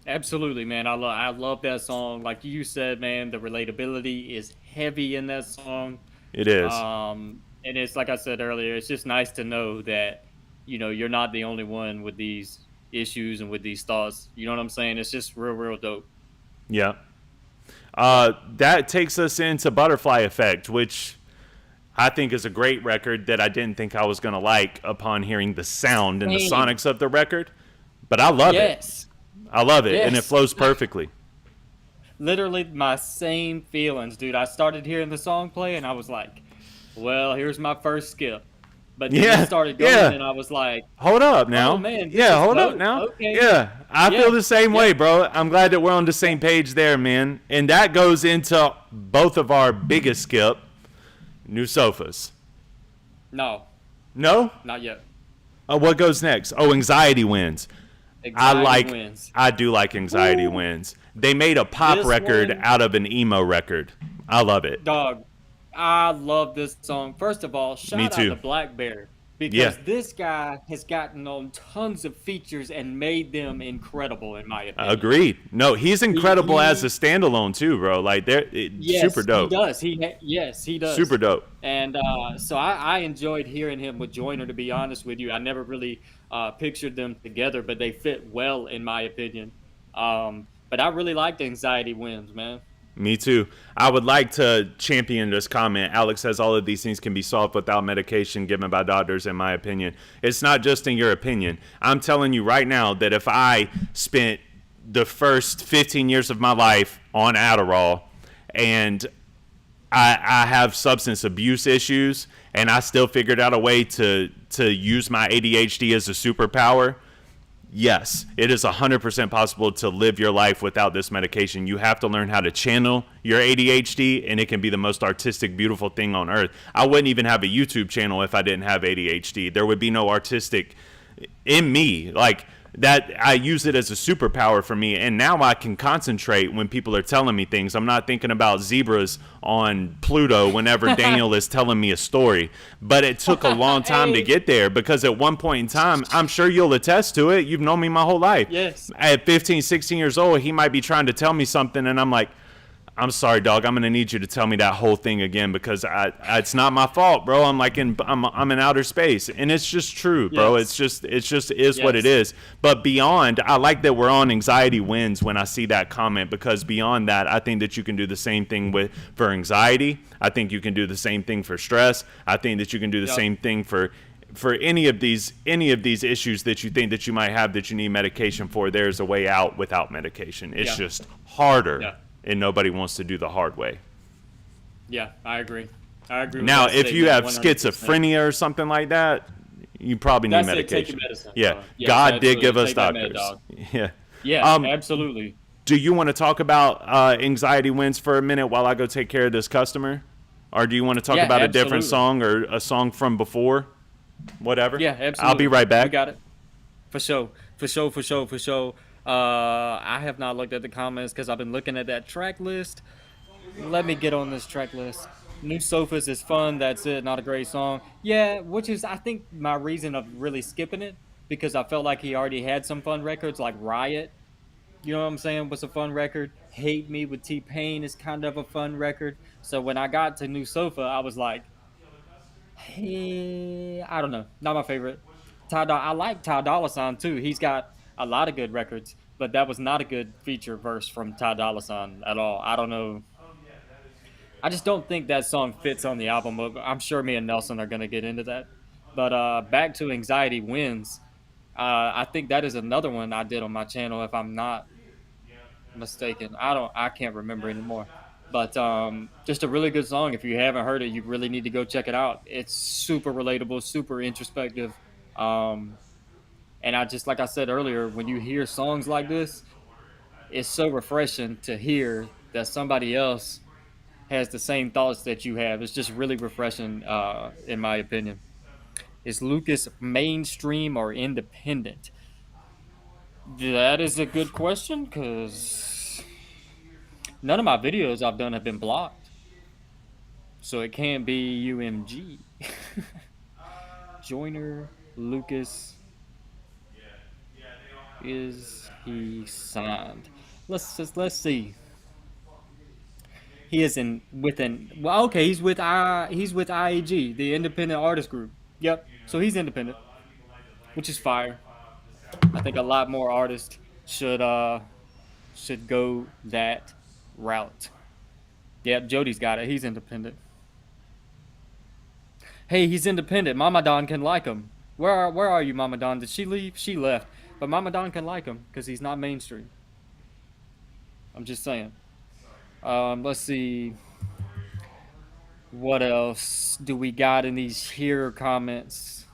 Absolutely, man. I love that song. Like you said, man, the relatability is heavy in that song. It is. And it's like I said earlier, it's just nice to know that, you're not the only one with these issues and with these thoughts. You know what I'm saying? It's just real, real dope. Yeah. That takes us into Butterfly Effect, which I think is a great record that I didn't think I was going to like upon hearing the sound and the sonics of the record. But I love it. I love it, and it flows perfectly. Literally my same feelings, dude. I started hearing the song play, and I was like, well, here's my first skip. But then it started going, and I was like, hold up now. Oh, man, hold up now. Okay. Yeah, I feel the same way, bro. I'm glad that we're on the same page there, man. And that goes into both of our biggest skip, New Sofas. No? Not yet. What goes next? Oh, Anxiety Wins. Wins. I do like Anxiety Wins. They made a pop record out of an emo record. I love it. Dog, I love this song. First of all, shout out to Black Bear. Because this guy has gotten on tons of features and made them incredible, in my opinion. Agreed. No, he's incredible as a standalone too, bro. Super dope. He does. He does. Super dope. And so I enjoyed hearing him with Joyner, to be honest with you. I never really pictured them together, but they fit well, in my opinion. But I really liked Anxiety Wins, man. Me too. I would like to champion this comment. Alex says all of these things can be solved without medication given by doctors, in my opinion. It's not just in your opinion. I'm telling you right now that if I spent the first 15 years of my life on Adderall and I have substance abuse issues and I still figured out a way to use my ADHD as a superpower, yes, it is 100% possible to live your life without this medication. You have to learn how to channel your ADHD, and it can be the most artistic, beautiful thing on earth. I wouldn't even have a YouTube channel if I didn't have ADHD. There would be no artistic in me. that I use it as a superpower for me, and now I can concentrate when people are telling me things. I'm not thinking about zebras on Pluto whenever Daniel is telling me a story. But it took a long time to get there, because at one point in time, I'm sure you'll attest to it, you've known me my whole life. Yes. At 15, 16 years old, he might be trying to tell me something, and I'm like, I'm sorry, dog. I'm gonna need you to tell me that whole thing again, because it's not my fault, bro. I'm in outer space, and it's just true, bro. Yes. It just is what it is. But beyond, I like that we're on anxiety wins when I see that comment, because beyond that, I think that you can do the same thing for anxiety. I think you can do the same thing for stress. I think that you can do the same thing for any of these issues that you think that you might have that you need medication for. There's a way out without medication. It's just harder. Yeah. And nobody wants to do the hard way. Yeah, I agree. Now, if you have 100%. Schizophrenia or something like that, you probably need medication. Medicine. Yeah, God did give us doctors. Yeah, absolutely. Do you want to talk about anxiety wins for a minute while I go take care of this customer? Or do you want to talk about a different song or a song from before? Whatever. Yeah, absolutely. I'll be right back. We got it. For sure. I have not looked at the comments because I've been looking at that track list. Let me get on this track list. New Sofas is fun. That's it. Not a great song. Yeah, which is, I think, my reason of really skipping it, because I felt like he already had some fun records like Riot. You know what I'm saying? Was a fun record. Hate Me with T-Pain is kind of a fun record. So when I got to New Sofa, I was like, hey, I don't know. Not my favorite. I like Ty Dolla $ign too. He's got a lot of good records, but that was not a good feature verse from Ty Dolla $ign at all. I don't know. I just don't think that song fits on the album. I'm sure me and Nelson are going to get into that. But back to Anxiety Wins. I think that is another one I did on my channel, if I'm not mistaken. I can't remember anymore. But just a really good song. If you haven't heard it, you really need to go check it out. It's super relatable, super introspective. And like I said earlier, when you hear songs like this, it's so refreshing to hear that somebody else has the same thoughts that you have. It's just really refreshing, in my opinion. Is Lucas mainstream or independent? That is a good question, because none of my videos I've done have been blocked. So it can't be UMG. Joyner, Lucas... Is he signed? Let's see. He is he's with IAG, the Independent Artist Group. Yep. So he's independent, which is fire. I think a lot more artists should go that route. Yep, Jody's got it. He's independent. Hey, he's independent. Mama Don can like him. Where are you, Mama Don? Did she leave? She left. But Mama Don can like him because he's not mainstream. I'm just saying. Let's see. What else do we got in these here comments?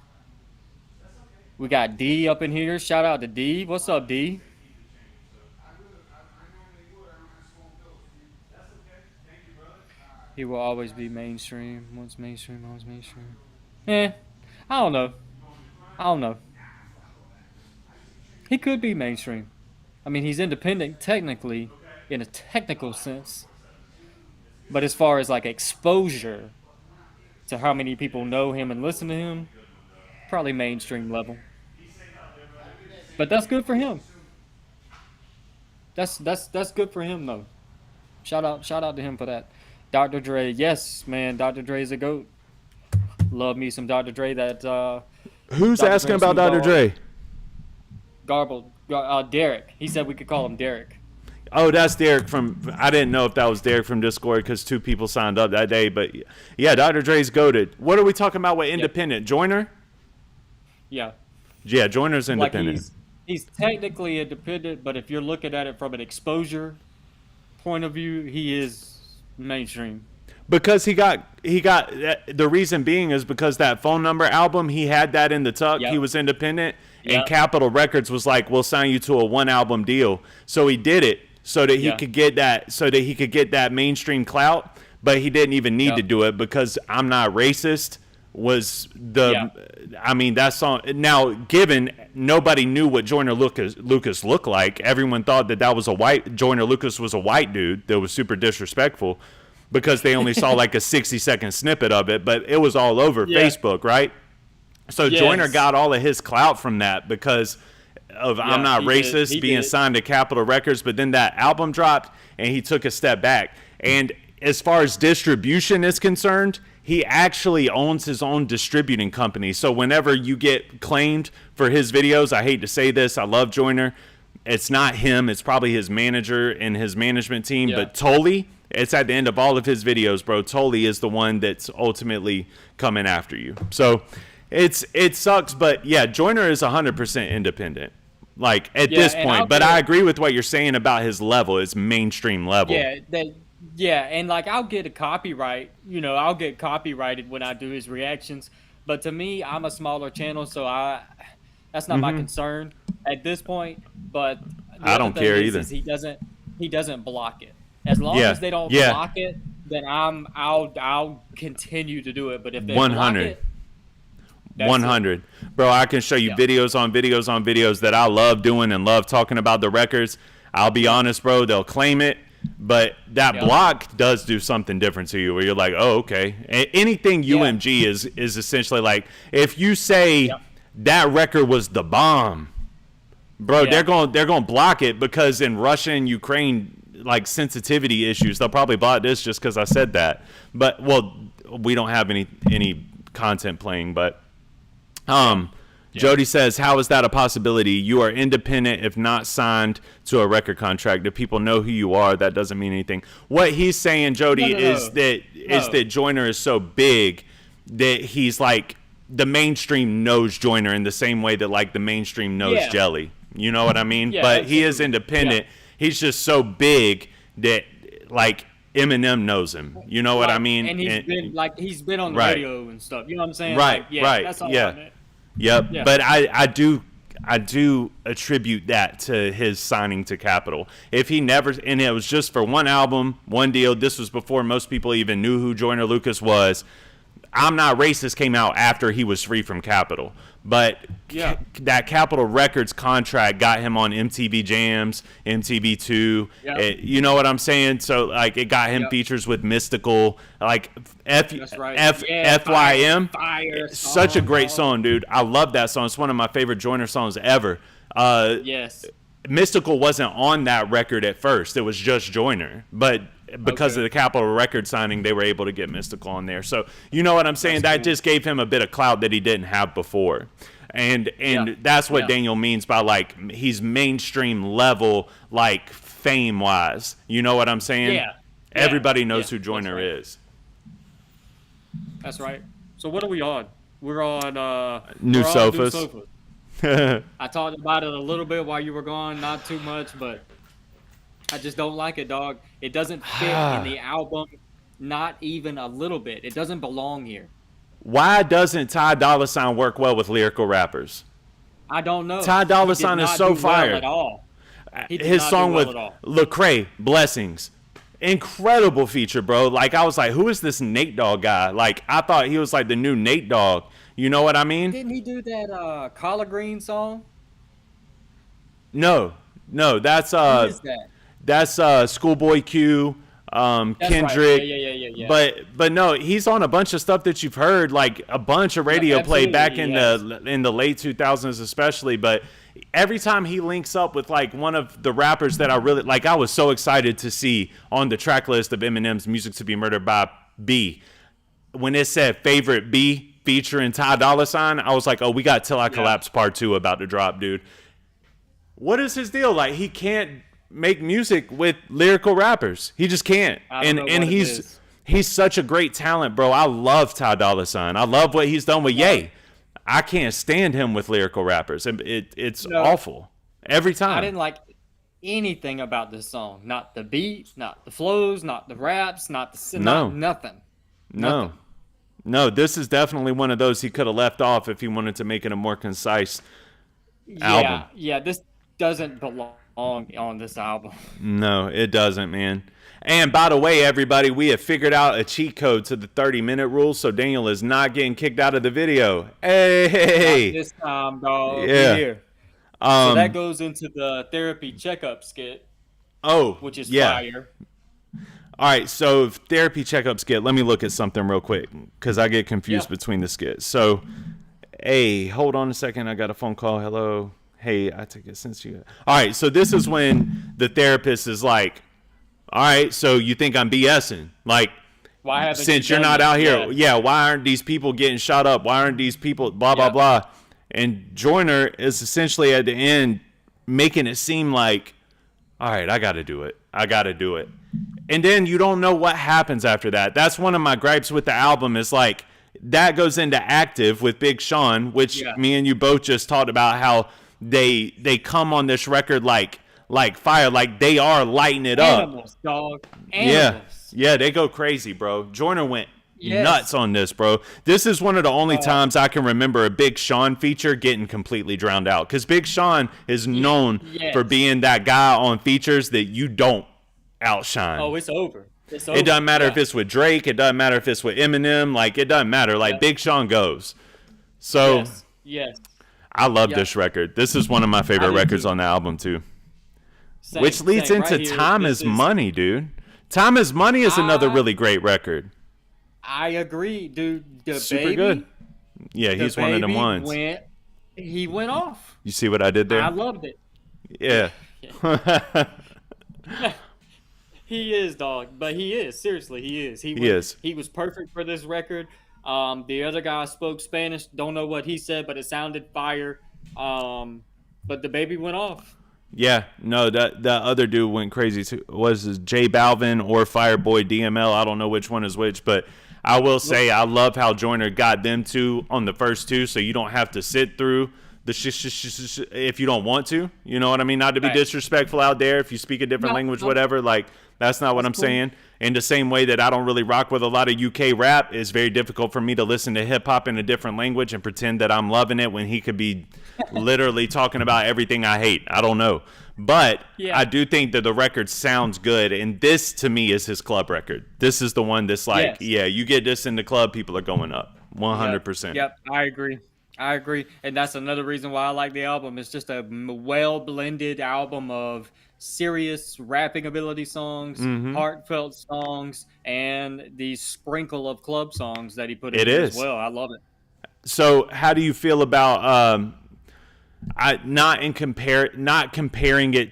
We got D up in here. Shout out to D. What's up, D? He will always be mainstream. Once mainstream, always mainstream. I don't know. He could be mainstream. I mean, he's independent technically, in a technical sense. But as far as like exposure to how many people know him and listen to him, probably mainstream level. But that's good for him. That's good for him though. Shout out to him for that. Dr. Dre, yes, man, Dr. Dre is a GOAT. Love me some Dr. Dre. Who's Dr. asking about Dr. Dre? Garbled. Derek. He said we could call him Derek. Oh, that's Derek from... I didn't know if that was Derek from Discord because 2 people signed up that day. But yeah, Dr. Dre's goated. What are we talking about with independent? Yep. Joyner? Yeah. Yeah, Joyner's independent. Like he's technically independent, but if you're looking at it from an exposure point of view, he is mainstream. Because he got the reason being is because that phone number album, he had that in the tuck. Yep. He was independent. Yep. And Capitol Records was like, we'll sign you to a 1-album deal. So he did it so that he could get that mainstream clout, but he didn't even need to do it because I'm not racist. was I mean, that song. Now, given nobody knew what Joyner Lucas looked like, everyone thought that was Joyner Lucas was a white dude that was super disrespectful because they only saw like a 60-second snippet of it, but it was all over Facebook, right? So Joyner got all of his clout from that because of I'm Not Racist being signed to Capitol Records, but then that album dropped and he took a step back. And as far as distribution is concerned, he actually owns his own distributing company. So whenever you get claimed for his videos, I hate to say this, I love Joyner. It's not him. It's probably his manager and his management team. Yeah. But Tully, it's at the end of all of his videos, bro. Tully is the one that's ultimately coming after you. So it sucks. But, yeah, Joyner is 100% independent, like, at this point. But I agree with what you're saying about his level, his mainstream level. Yeah, and like I'll get a copyright, I'll get copyrighted when I do his reactions. But to me, I'm a smaller channel, so that's not my concern at this point. But I don't care either. Is he doesn't block it. As long as they don't block it, then I'll continue to do it. But if they 100. block it, 100. Bro, I can show you videos on videos on videos that I love doing and love talking about the records. I'll be honest, bro, they'll claim it. But that block does do something different to you where you're like, oh, okay. Anything UMG is essentially like, if you say that record was the bomb, bro, they're going to block it because in Russia and Ukraine, like sensitivity issues, they'll probably block this just because I said that. But, well, we don't have any content playing, but Jody says, how is that a possibility? You are independent if not signed to a record contract. If people know who you are, that doesn't mean anything. What he's saying, Jody, is that Joyner is so big that he's like the mainstream knows Joyner in the same way that like the mainstream knows Jelly. You know what I mean? But absolutely. He is independent. He's just so big that like Eminem knows him. You know what I mean? And he's been on the radio and stuff. You know what I'm saying? Right. That's all I meant. Yep, yeah. But I do attribute that to his signing to Capitol. If he never, and it was just for one album, one deal. This was before most people even knew who Joyner Lucas was. I'm Not Racist came out after he was free from Capitol. But that Capitol Records contract got him on MTV Jams, MTV2. You know what I'm saying? So, like, it got him features with Mystical. Like, FYM. Such a great song, dude. I love that song. It's one of my favorite Joyner songs ever. Mystical wasn't on that record at first. It was just Joyner. But because of the Capitol Record signing, they were able to get Mystical on there. So, you know what I'm saying? That just gave him a bit of clout that he didn't have before. And that's what Daniel means by, like, he's mainstream level, like, fame-wise. You know what I'm saying? Yeah. Everybody knows who Joyner is. That's right. So what are we on? We're on New sofas. I talked about it a little bit while you were gone, not too much, but I just don't like it, dog. It doesn't fit in the album, not even a little bit. It doesn't belong here. Why doesn't Ty Dolla $ign work well with lyrical rappers? I don't know. Ty Dolla $ign is so fire. At all. His song with Lecrae, Blessings. Incredible feature, bro. Like, I was like, who is this Nate Dogg guy? Like, I thought he was like the new Nate Dogg. You know what I mean? Didn't he do that Collard Green song? No, that's Who is that? That's Schoolboy Q, Kendrick. Right. Yeah. But no, he's on a bunch of stuff that you've heard, like a bunch of radio play back in the late 2000s, especially. But every time he links up with like one of the rappers that I really like, I was so excited to see on the track list of Eminem's Music to Be Murdered by B. When it said favorite B featuring Ty Dolla $ign, I was like, oh, we got Till I Collapse Part 2 about to drop, dude. What is his deal? Like, he can't make music with lyrical rappers. He just can't. And he's such a great talent, bro. I love Ty Dolla $ign. I love what he's done with Ye. I can't stand him with lyrical rappers. It's awful every time. I didn't like anything about this song. Not the beat, not the flows, not the raps, not nothing. No, this is definitely one of those he could have left off if he wanted to make it a more concise album. Yeah, this doesn't belong on this album. No, it doesn't, man. And by the way, everybody, we have figured out a cheat code to the 30-minute rule, so Daniel is not getting kicked out of the video. Not Hey, this time, dog. We yeah. here. So that Um. goes into the therapy checkup skit, Oh, which is yeah. fire. All right. So therapy checkup skit. Let me look at something real quick because I get Yeah. confused between the skits. So, hey, hold on a second. I got a phone call. Hello. Hey, I take it since you. All right. So this is when the therapist is like, all right, so you think I'm BSing? Like, Why haven't since you you're done not this out here, yet? yeah, why aren't these people getting shot up? Why aren't these people blah, blah, Yeah. blah? And Joyner is essentially at the end making it seem like, all right, I got to do it. I got to do it. And then you don't know what happens after that. That's one of my gripes with the album is like, that goes into active with Big Sean, which Yeah. me and you both just talked about how they come on this record like fire, like they are lighting it up. Animals, dog. Yeah. Animals. Yeah, they go crazy, bro. Joyner went Yes. nuts on this, bro. This is one of the only times I can remember a Big Sean feature getting completely drowned out. Because Big Sean is known Yes. for being that guy on features that you don't outshine. Oh, it's over. It's over. It doesn't matter Yeah. if it's with Drake. It doesn't matter if it's with Eminem. Like, it doesn't matter. Like, Yeah. Big Sean goes. So, Yes. Yes. I love Yeah. this record. This is one of my favorite do records too. on the album, too. Same, Which leads same. into Right here, Time this is Money, dude. Time is Money is another I- really great record. I agree, dude. The Super baby, good. Yeah, the he's one of them baby ones. He went off. You see what I did there? I loved it. Yeah. He is, dog. But he is. Seriously, he is. He is. He was perfect for this record. The other guy spoke Spanish. Don't know what he said, but it sounded fire. But the baby went off. Yeah, no, that other dude went crazy too. Was it J Balvin or Fireboy DML? I don't know which one is which, but I will say I love how Joyner got them two on the first two, so you don't have to sit through the if you don't want to. You know what I mean? Not to be Right. disrespectful out there. If you speak a different No, language, no. whatever, like that's not what I'm cool. saying. In the same way that I don't really rock with a lot of UK rap, it's very difficult for me to listen to hip hop in a different language and pretend that I'm loving it when he could be literally talking about everything I hate. I don't know. But Yeah. I do think that the record sounds good, and this to me is his club record. This is the one that's like, Yes. yeah, you get this in the club, people are going up, 100%. Yep, I agree. I agree, and that's another reason why I like the album. It's just a well blended album of serious rapping ability songs, Mm-hmm. heartfelt songs, and the sprinkle of club songs that he put in It there is. as well. I love it. So, how do you feel about not comparing it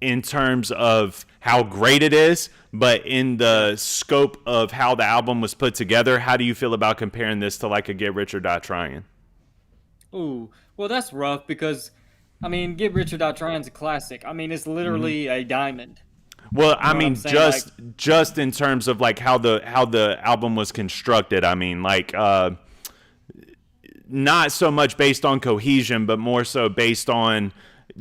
in terms of how great it is, but in the scope of how the album was put together? How do you feel about comparing this to like a Get Rich or Die Trying? Ooh, well, that's rough because, I mean, Get Rich or Die Trying's a classic. I mean, it's literally a diamond. Well, I what mean, I'm saying? just in terms of like how the album was constructed. I mean, like not so much based on cohesion, but more so based on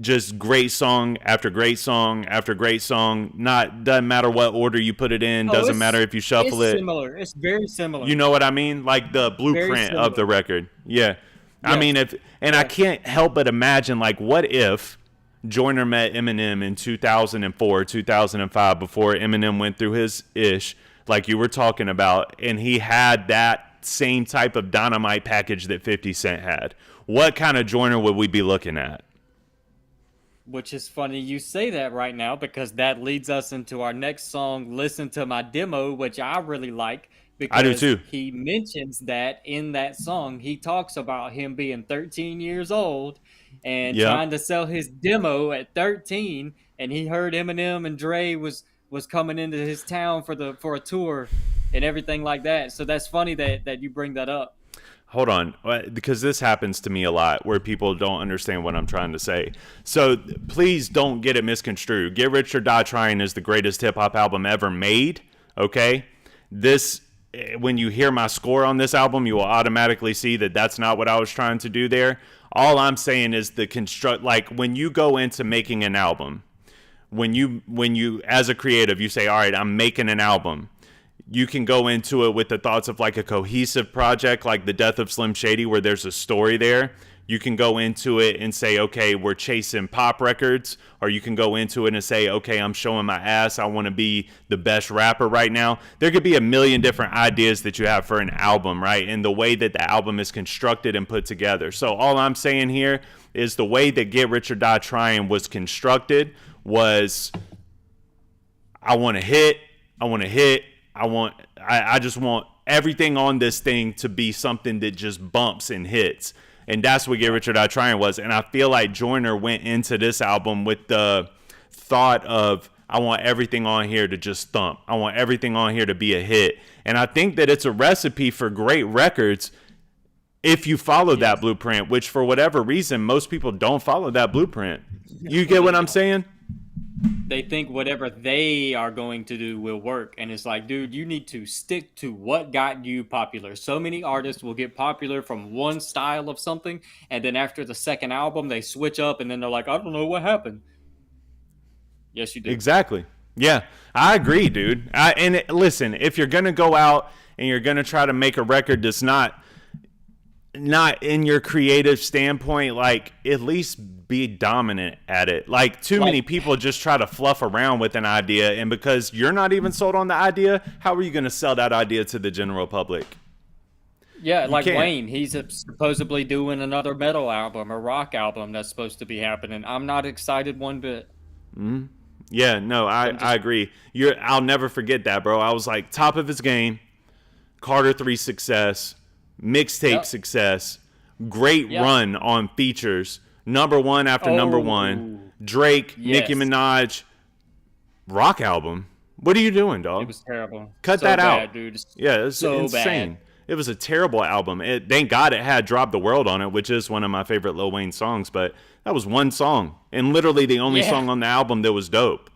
just great song after great song after great song. Not doesn't matter what order you put it in. Oh, Doesn't it's- matter if you shuffle It's it. similar. It's very similar. You know what I mean? Like the blueprint of similar. the record. Yeah. I Yes. mean, I Yes. can't help but imagine, like, what if Joyner met Eminem in 2004, 2005, before Eminem went through his ish, like you were talking about, and he had that same type of dynamite package that 50 Cent had. What kind of Joyner would we be looking at? Which is funny you say that right now because that leads us into our next song, Listen to My Demo, which I really like because I do too. he mentions that in that song. He talks about him being 13 years old and Yeah. trying to sell his demo at 13, and he heard Eminem and Dre was coming into his town for a tour and everything like that. So that's funny that you bring that up. Hold on, because this happens to me a lot where people don't understand what I'm trying to say. So please don't get it misconstrued. Get Rich or Die Trying is the greatest hip hop album ever made. Okay, when you hear my score on this album, you will automatically see that that's not what I was trying to do there. All I'm saying is like when you go into making an album, when you as a creative, you say, all right, I'm making an album. You can go into it with the thoughts of like a cohesive project, like The Death of Slim Shady, where there's a story there. You can go into it and say, okay, we're chasing pop records, or you can go into it and say, okay, I'm showing my ass. I want to be the best rapper right now. There could be a million different ideas that you have for an album, right? And the way that the album is constructed and put together. So all I'm saying here is the way that Get Rich or Die Trying was constructed was, I want to hit, I just want everything on this thing to be something that just bumps and hits. And that's what Get Rich or Die Trying was. And I feel like Joyner went into this album with the thought of, I want everything on here to just thump. I want everything on here to be a hit. And I think that it's a recipe for great records if you follow that blueprint, which for whatever reason, most people don't follow that blueprint. You get what I'm saying? They think whatever they are going to do will work. And it's like, dude, you need to stick to what got you popular. So many artists will get popular from one style of something, and then after the second album, they switch up, and then they're like, I don't know what happened. Yes, you do. Exactly. Yeah, I agree, dude. Listen, if you're going to go out and you're going to try to make a record that's not in your creative standpoint, like, at least be dominant at it. Like, too many people just try to fluff around with an idea, and because you're not even sold on the idea, how are you going to sell that idea to the general public? Yeah, like Wayne, he's supposedly doing another metal album or rock album that's supposed to be happening. I'm not excited one bit. Mm-hmm. Yeah, no, I agree. I'll never forget that, bro. I was like, top of his game, Carter 3 success, mixtape success, great run on features, number one after number one, Drake, Nicki Minaj, rock album. What are you doing, dog? It was terrible. Cut so that bad, out, dude. Yeah, it's so insane. Bad. It was a terrible album. Thank God it had Drop the World on it, which is one of my favorite Lil Wayne songs, but that was one song, and literally the only song on the album that was dope.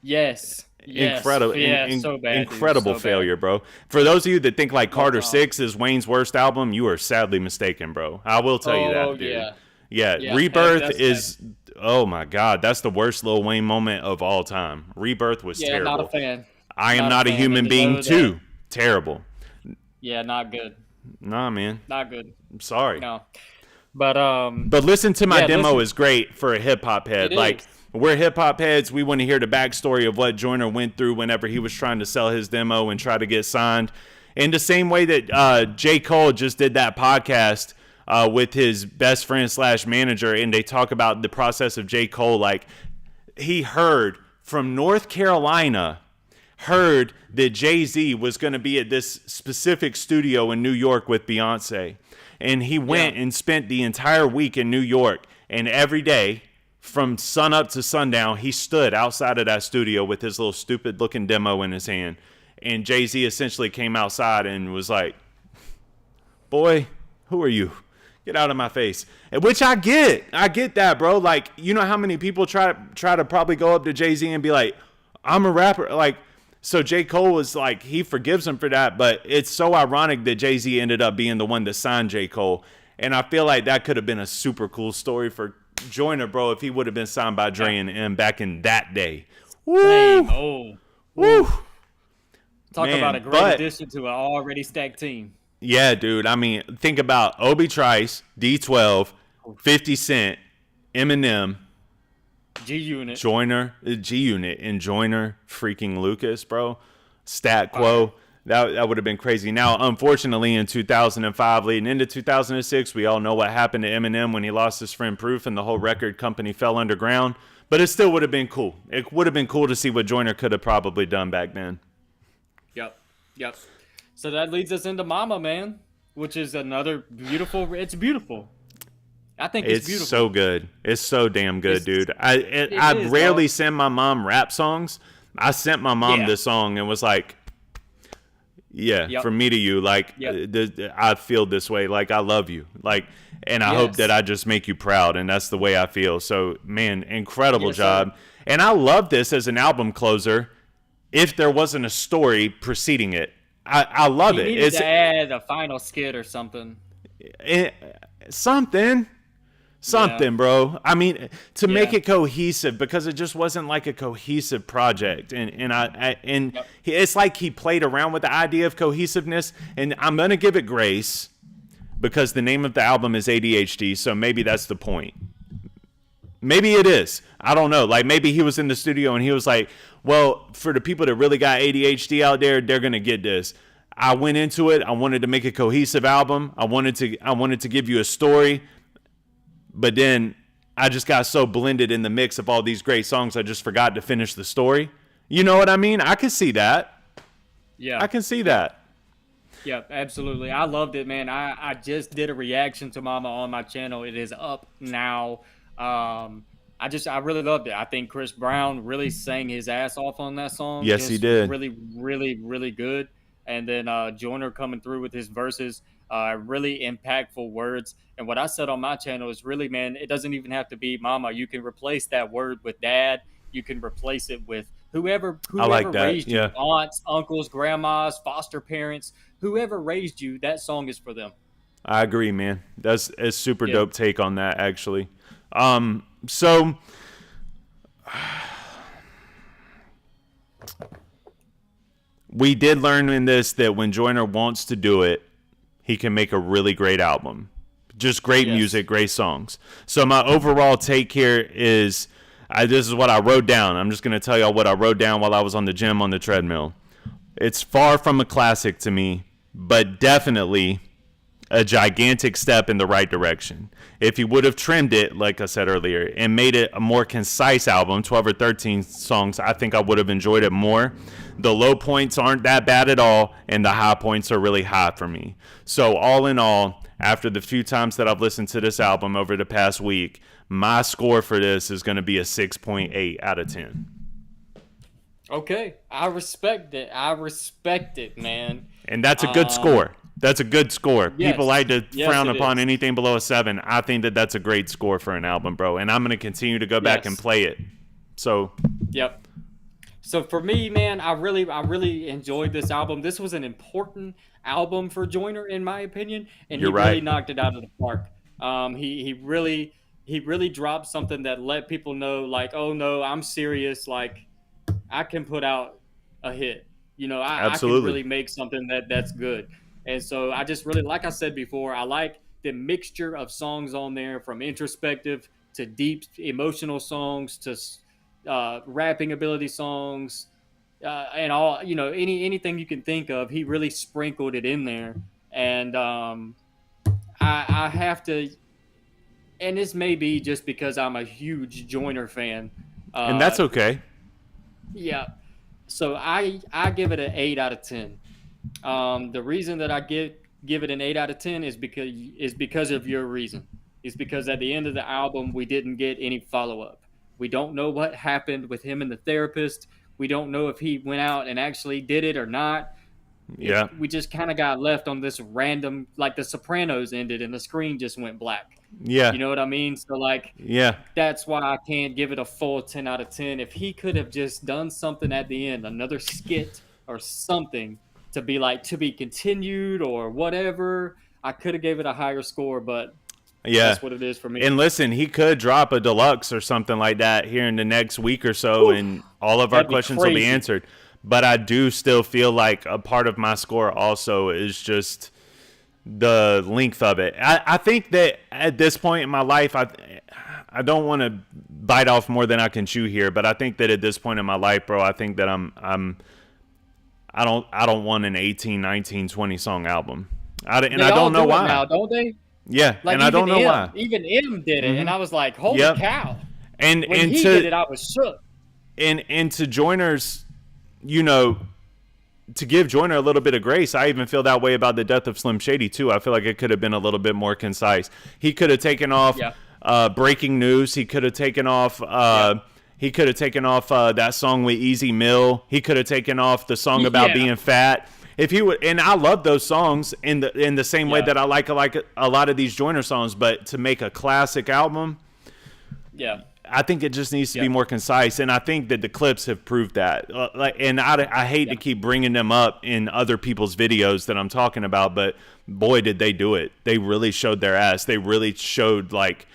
Yes. Incredible, so bad, incredible failure, bro. For those of you that think like Carter 6 is Wayne's worst album, you are sadly mistaken, bro. I will tell you that, dude. Yeah, Rebirth is, oh my God, that's the worst Lil Wayne moment of all time. Rebirth was terrible. Not a fan. I Am Not a Human Being too. Terrible. Yeah, not good. Nah, man. Not good. I'm sorry. No. But Listen to My Demo is great for a hip hop head. Like, is. We're hip hop heads. We want to hear the backstory of what Joyner went through whenever he was trying to sell his demo and try to get signed. In the same way that J. Cole just did that podcast with his best friend / manager, and they talk about the process of J. Cole. Like, he heard from North Carolina, heard that Jay-Z was going to be at this specific studio in New York with Beyonce. And he went and spent the entire week in New York, and every day, from sun up to sundown, he stood outside of that studio with his little stupid-looking demo in his hand. And Jay-Z essentially came outside and was like, boy, who are you? Get out of my face. Which I get. I get that, bro. Like, you know how many people try to probably go up to Jay-Z and be like, I'm a rapper. Like, so J. Cole was like, he forgives him for that. But it's so ironic that Jay-Z ended up being the one that signed J. Cole. And I feel like that could have been a super cool story for Joyner, bro, if he would have been signed by Dre and M back in that day. Woo! Woo! Talk about a great addition to an already stacked team. Yeah, dude. I mean, think about Obi Trice, D12, 50 Cent, Eminem, G-Unit, Joyner, G-Unit, and Joyner, freaking Lucas, bro. Stat Quo. That would have been crazy. Now, unfortunately, in 2005, leading into 2006, we all know what happened to Eminem when he lost his friend Proof and the whole record company fell underground. But it still would have been cool. It would have been cool to see what Joyner could have probably done back then. Yep. So that leads us into Mama, man, which is another beautiful. It's beautiful. I think it's beautiful. It's so good. It's so damn good, dude. I rarely send my mom rap songs. I sent my mom this song and was like, from me to you, like, I feel this way. Like, I love you. Like, and I hope that I just make you proud. And that's the way I feel. So, man, incredible job. Sir. And I love this as an album closer if there wasn't a story preceding it. I love it. It's to add a final skit or something. Something, bro. I mean, to make it cohesive, because it just wasn't like a cohesive project. And it's like he played around with the idea of cohesiveness. And I'm gonna give it grace because the name of the album is ADHD, so maybe that's the point. Maybe it is. I don't know. Like, maybe he was in the studio and he was like, well, for the people that really got ADHD out there, they're going to get this. I went into it. I wanted to make a cohesive album. I wanted to give you a story. But then I just got so blended in the mix of all these great songs, I just forgot to finish the story. You know what I mean? I can see that. Yeah. I can see that. Yeah, absolutely. I loved it, man. I just did a reaction to Mama on my channel. It is up now. I really loved it. I think Chris Brown really sang his ass off on that song. Yes, he did. Really, really, really good. And then Joyner coming through with his verses, really impactful words. And what I said on my channel is really, man, it doesn't even have to be mama. You can replace that word with dad. You can replace it with whoever like that. raised you, Yeah. aunts, uncles, grandmas, foster parents, whoever raised you, that song is for them. I agree, man. That's a super dope take on that, actually. So we did learn in this that when Joyner wants to do it, he can make a really great album. Just great music, great songs. So my overall take here is, this is what I wrote down. I'm just going to tell y'all what I wrote down while I was on the gym on the treadmill. It's far from a classic to me, but definitely a gigantic step in the right direction. If he would have trimmed it, like I said earlier, and made it a more concise album, 12 or 13 songs, I think I would have enjoyed it more. The low points aren't that bad at all, and the high points are really high for me. So all in all, after the few times that I've listened to this album over the past week, my score for this is going to be a 6.8 out of 10. Okay, I respect it. I respect it, man. And that's a good score. That's a good score. Yes. People like to frown upon is. anything below a 7. I think that that's a great score for an album, bro. And I'm going to continue to go back and play it. So. Yep. So for me, man, I really enjoyed this album. This was an important album for Joyner, in my opinion, and You're he really right. knocked it out of the park. He really dropped something that let people know, like, oh no, I'm serious. Like, I can put out a hit. You know, I can really make something that's good. And so I just really, like I said before, I like the mixture of songs on there, from introspective to deep emotional songs to rapping ability songs, and all, you know, anything you can think of. He really sprinkled it in there. And I have to, and this may be just because I'm a huge Joyner fan. And that's okay. Yeah. So I give it an 8 out of 10. The reason that I give it an 8 out of 10 is because of your reason. It's because at the end of the album, we didn't get any follow-up. We don't know what happened with him and the therapist. We don't know if he went out and actually did it or not. Yeah. We just kind of got left on this random, like The Sopranos ended and the screen just went black. Yeah. You know what I mean? So, like, yeah, that's why I can't give it a full 10 out of 10. If he could have just done something at the end, another skit or something to be like, to be continued or whatever, I could have gave it a higher score, but that's what it is for me. And listen, he could drop a deluxe or something like that here in the next week or so, and all of our questions will be answered. But I do still feel like a part of my score also is just the length of it. I think that at this point in my life, I don't want to bite off more than I can chew here, but I think that at this point in my life, bro, I think that I don't want an 18, 19, 20 song album. I don't know why. Now, don't they? Yeah, like, and I don't know why. Even M did it, and I was like, holy cow. And when he did it, I was shook. And to Joyner's, you know, to give Joyner a little bit of grace, I even feel that way about the death of Slim Shady too. I feel like it could have been a little bit more concise. He could have taken off breaking news. He could have taken off that song with Easy Mill. He could have taken off the song about being fat. If he would, and I love those songs in the same way that I like a lot of these Joyner songs, but to make a classic album, I think it just needs to be more concise, and I think that the clips have proved that. And I hate to keep bringing them up in other people's videos that I'm talking about, but boy, did they do it. They really showed their ass. They really showed, like,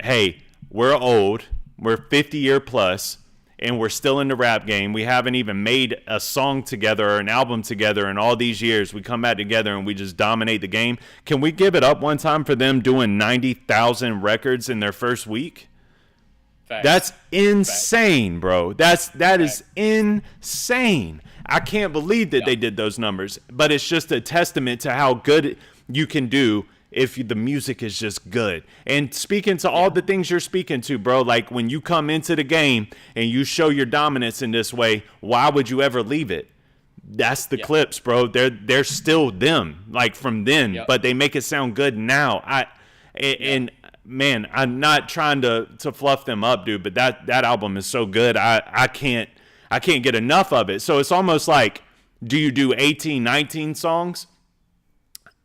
hey, we're old, we're 50-year plus, and we're still in the rap game. We haven't even made a song together or an album together in all these years. We come back together and we just dominate the game. Can we give it up one time for them doing 90,000 records in their first week? Facts. That's insane, bro. That is insane. I can't believe that they did those numbers, but it's just a testament to how good you can do if the music is just good. And speaking to all the things you're speaking to, bro, like when you come into the game and you show your dominance in this way, why would you ever leave it? That's the Clips, bro. They're still them, like from then, but they make it sound good now. And man, I'm not trying to fluff them up, dude, but that album is so good. I can't get enough of it. So it's almost like, do you do 18, 19 songs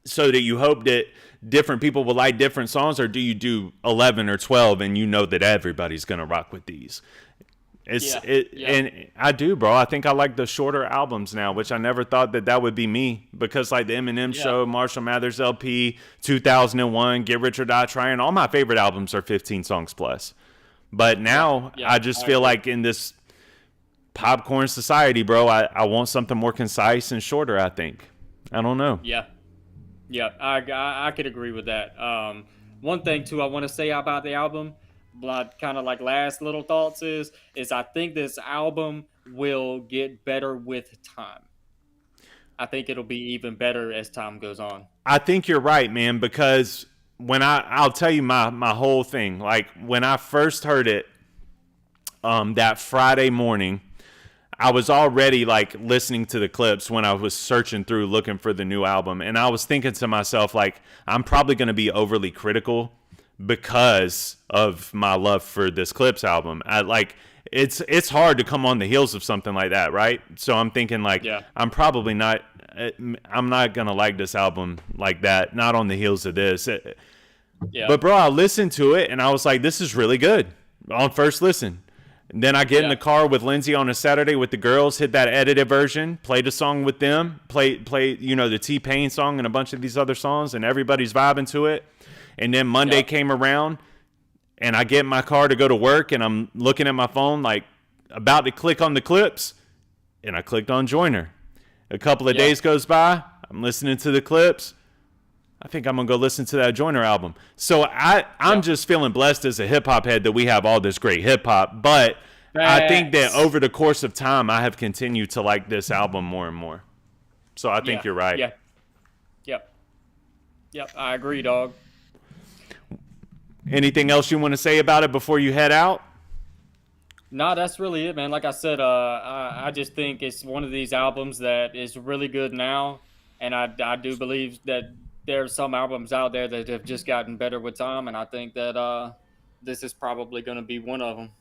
so that you hope that different people will like different songs, or do you do 11 or 12 and you know that everybody's going to rock with these? And I do, bro. I think I like the shorter albums now, which I never thought that would be me, because like the Eminem Show, Marshall Mathers LP, 2001, Get Rich or Die Trying, all my favorite albums are 15 songs plus. But now I just feel like in this popcorn society, bro, I want something more concise and shorter, I think. I don't know. Yeah, I could agree with that. One thing too I want to say about the album, but kind of like last little thoughts is I think this album will get better with time. I think it'll be even better as time goes on. I think you're right, man, because when I'll tell you my whole thing. Like when I first heard it that Friday morning, I was already like listening to the Clips when I was searching through looking for the new album, and I was thinking to myself, like, I'm probably going to be overly critical because of my love for this Clips album. It's hard to come on the heels of something like that, right? So I'm thinking like, I'm not gonna like this album like that, not on the heels of this. But bro, I listened to it and I was like, this is really good on first listen. And then I get in the car with Lindsay on a Saturday with the girls, hit that edited version, played a song with them, play the T-Pain song and a bunch of these other songs, and everybody's vibing to it. And then Monday came around, and I get in my car to go to work, and I'm looking at my phone, like, about to click on the Clips, and I clicked on Joyner. A couple of days goes by, I'm listening to the Clips. I think I'm going to go listen to that Joyner album. So I'm just feeling blessed as a hip-hop head that we have all this great hip-hop, but I think that over the course of time, I have continued to like this album more and more. So I think you're right. Yep, I agree, dog. Anything else you want to say about it before you head out? No, that's really it, man. Like I said, I just think it's one of these albums that is really good now, and I do believe that there's some albums out there that have just gotten better with time, and I think that this is probably going to be one of them.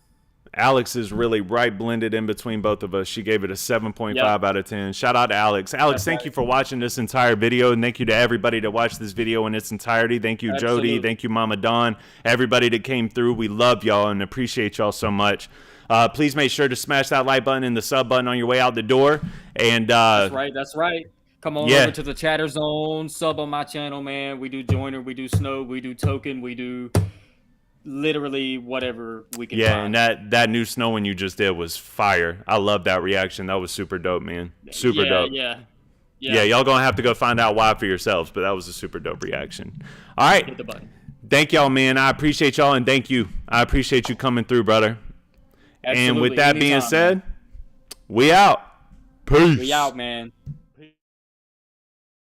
Alex is really right blended in between both of us. She gave it a 7.5 out of 10. Shout out to Alex. Alex, thank you for watching this entire video, and thank you to everybody that watched this video in its entirety. Thank you, Jody. Thank you, Mama Dawn. Everybody that came through, we love y'all and appreciate y'all so much. Please make sure to smash that like button and the sub button on your way out the door. And That's right. Come on over to the Chatter Zone. Sub on my channel, man. We do Joyner, we do Snow, we do Token, we do literally whatever we can find. And that new Snow one you just did was fire. I love that reaction. That was super dope, man. Super dope. Yeah, y'all gonna have to go find out why for yourselves, but that was a super dope reaction. All right. Hit the button. Thank y'all, man. I appreciate y'all, and thank you. I appreciate you coming through, brother. Absolutely. And with that being said, we out. Peace. We out, man.